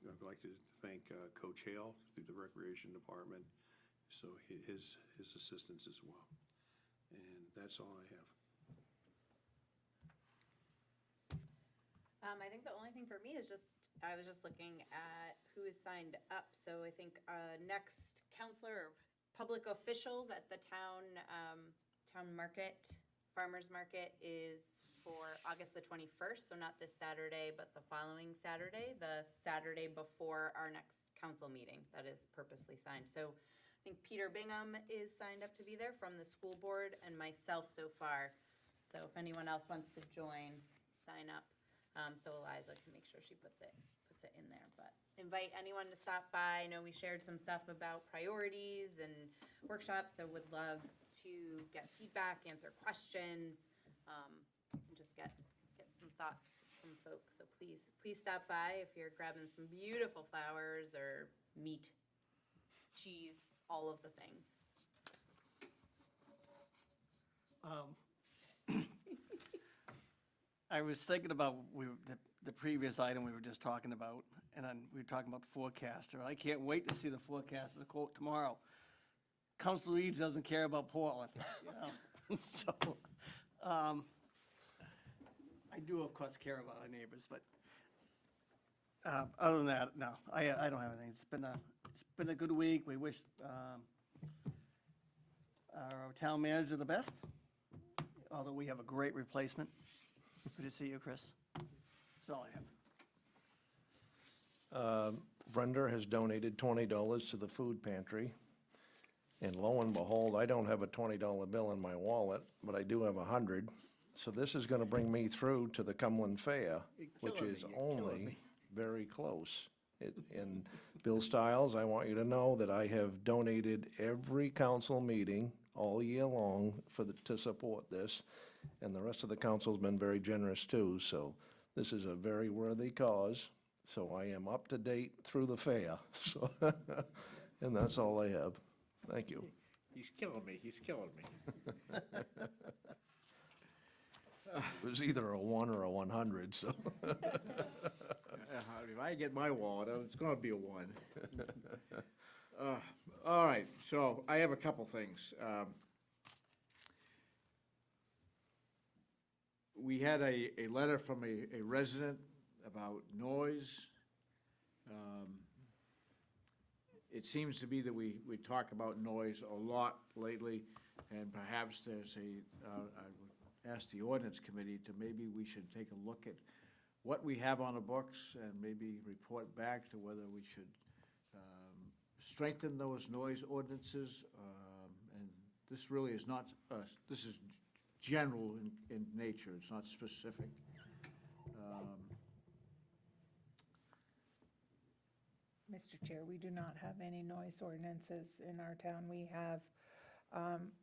I'd like to thank Coach Hale through the Recreation Department, so his assistance as well. And that's all I have. I think the only thing for me is I was just looking at who is signed up. So I think next counselor or public officials at the town market, farmer's market, is for August the 21st. So not this Saturday, but the following Saturday, the Saturday before our next council meeting. That is purposely signed. So I think Peter Bingham is signed up to be there from the school board, and myself so far. So if anyone else wants to join, sign up. So Eliza can make sure she puts it in there. But invite anyone to stop by. I know we shared some stuff about priorities and workshops, so would love to get feedback, answer questions, and just get some thoughts from folks. So please stop by if you're grabbing some beautiful flowers or meat, cheese, all of the things. I was thinking about the previous item we were just talking about, and then we were talking about the forecaster. I can't wait to see the forecaster quote tomorrow. Councilor Eads doesn't care about Portland, you know? So, I do, of course, care about our neighbors, but other than that, no, I don't have anything. It's been a good week. We wish our town manager the best, although we have a great replacement. Good to see you, Chris. That's all I have. Brenda has donated $20 to the food pantry. And lo and behold, I don't have a $20 bill in my wallet, but I do have 100. So this is gonna bring me through to the Cumberland Fair, which is only very close. And Bill Stiles, I want you to know that I have donated every council meeting all year long to support this. and the rest of the council's been very generous too, so this is a very worthy cause. So I am up to date through the fair, so, and that's all I have. Thank you. He's killing me, he's killing me. It was either a 1 or a 100, so. If I get my wallet, it's gonna be a 1. All right, so I have a couple things. We had a letter from a resident about noise. It seems to be that we talk about noise a lot lately, and perhaps there's I would ask the ordinance committee to maybe we should take a look at what we have on the books and maybe report back to whether we should strengthen those noise ordinances. And this really is not, this is general in nature, it's not specific. Mr. Chair, we do not have any noise ordinances in our town. We have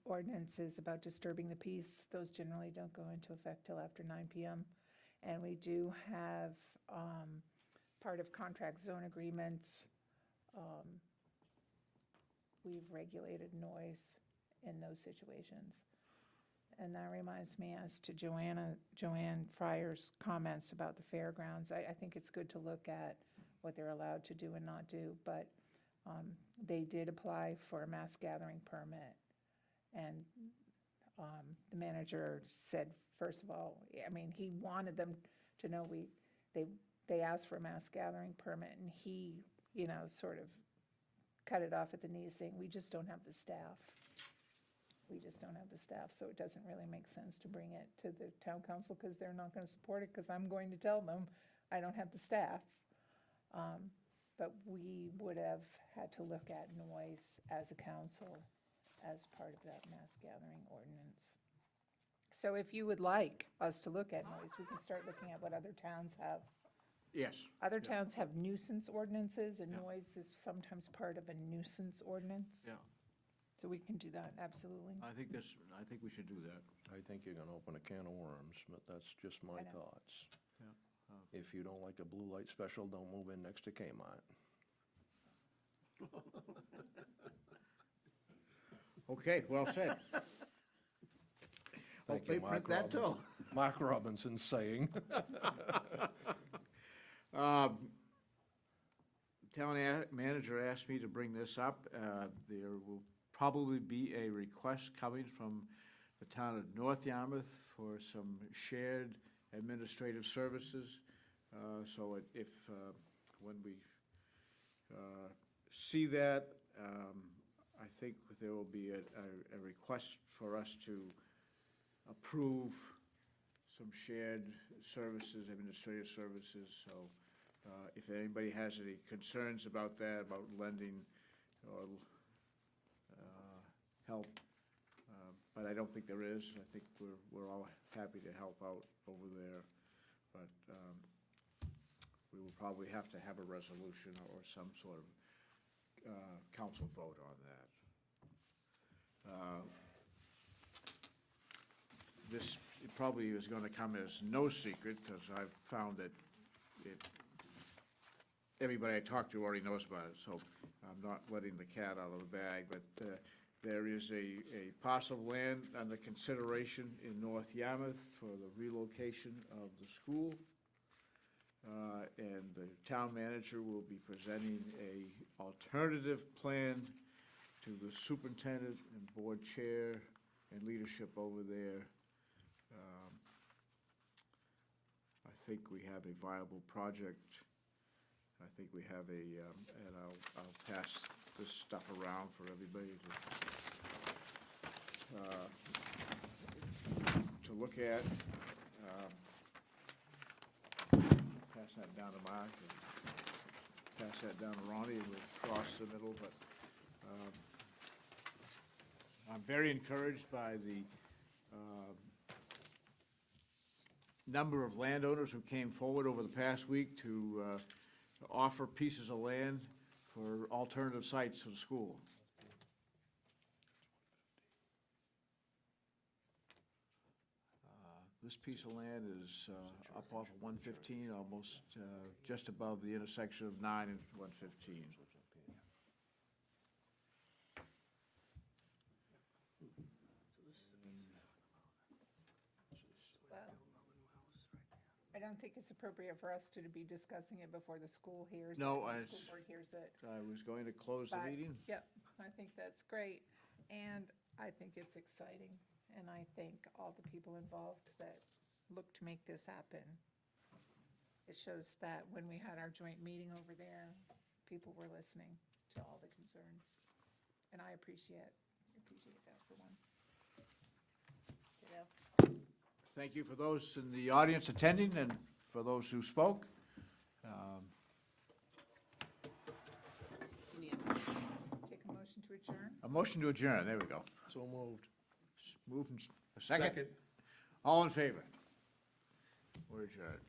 ordinances about disturbing the peace. Those generally don't go into effect till after 9 PM. And we do have part of contract zone agreements. We've regulated noise in those situations. And that reminds me as to Joanne Fryer's comments about the fairgrounds. I think it's good to look at what they're allowed to do and not do, but they did apply for a mass gathering permit. And the manager said, first of all, I mean, he wanted them to know they asked for a mass gathering permit, and he, sort of cut it off at the knees, saying, we just don't have the staff. We just don't have the staff, so it doesn't really make sense to bring it to the town council, because they're not going to support it, because I'm going to tell them I don't have the staff. But we would have had to look at noise as a council as part of that mass gathering ordinance. So if you would like us to look at noise, we can start looking at what other towns have. Yes. Other towns have nuisance ordinances, and noise is sometimes part of a nuisance ordinance. Yeah, So we can do that, absolutely. I think we should do that. I think you're gonna open a can of worms, but that's just my I know. thoughts. Yeah. If you don't like a blue light special, don't move in next to Kmart. Okay, well said. Thank They you, print Mark that too. Robinson. Mark Robinson's saying. Town manager asked me to bring this up. There will probably be a request coming from the town of North Yarmouth for some shared administrative services. So if, when we see that, I think there will be a request for us to approve some shared services, administrative services. So if anybody has any concerns about that, about lending or help, but I don't think there is. I think we're all happy to help out over there, but we will probably have to have a resolution or some sort of council vote on that. This probably is going to come as no secret, because I've found that everybody I talk to already knows about it, so I'm not letting the cat out of the bag, but there is a parcel of land under consideration in North Yarmouth for the relocation of the school. And the town manager will be presenting a alternative plan to the superintendent and board chair and leadership over there. I think we have a viable project. I think we have and I'll pass this stuff around for everybody to look at. Pass that down to Mark, and pass that down to Ronnie, and we'll cross the middle, but I'm very encouraged by the number of landowners who came forward over the past week to offer pieces of land for alternative sites for the school. This piece of land is up off of 115, almost just above the intersection of 9 and 115. Well, I don't think it's appropriate for us to be discussing it before the school hears it. No, and I- The school board hears it. I was going to close the But, meeting. Yep, I think that's great, and I think it's exciting, and I thank all the people involved that look to make this happen. It shows that when we had our joint meeting over there, people were listening to all the concerns, and I appreciate that for one. Ditto. Thank you for those in the audience attending and for those who spoke. Take a motion to adjourn? A motion to adjourn, there we go. So moved. Move and a second. All in favor? We're adjourned.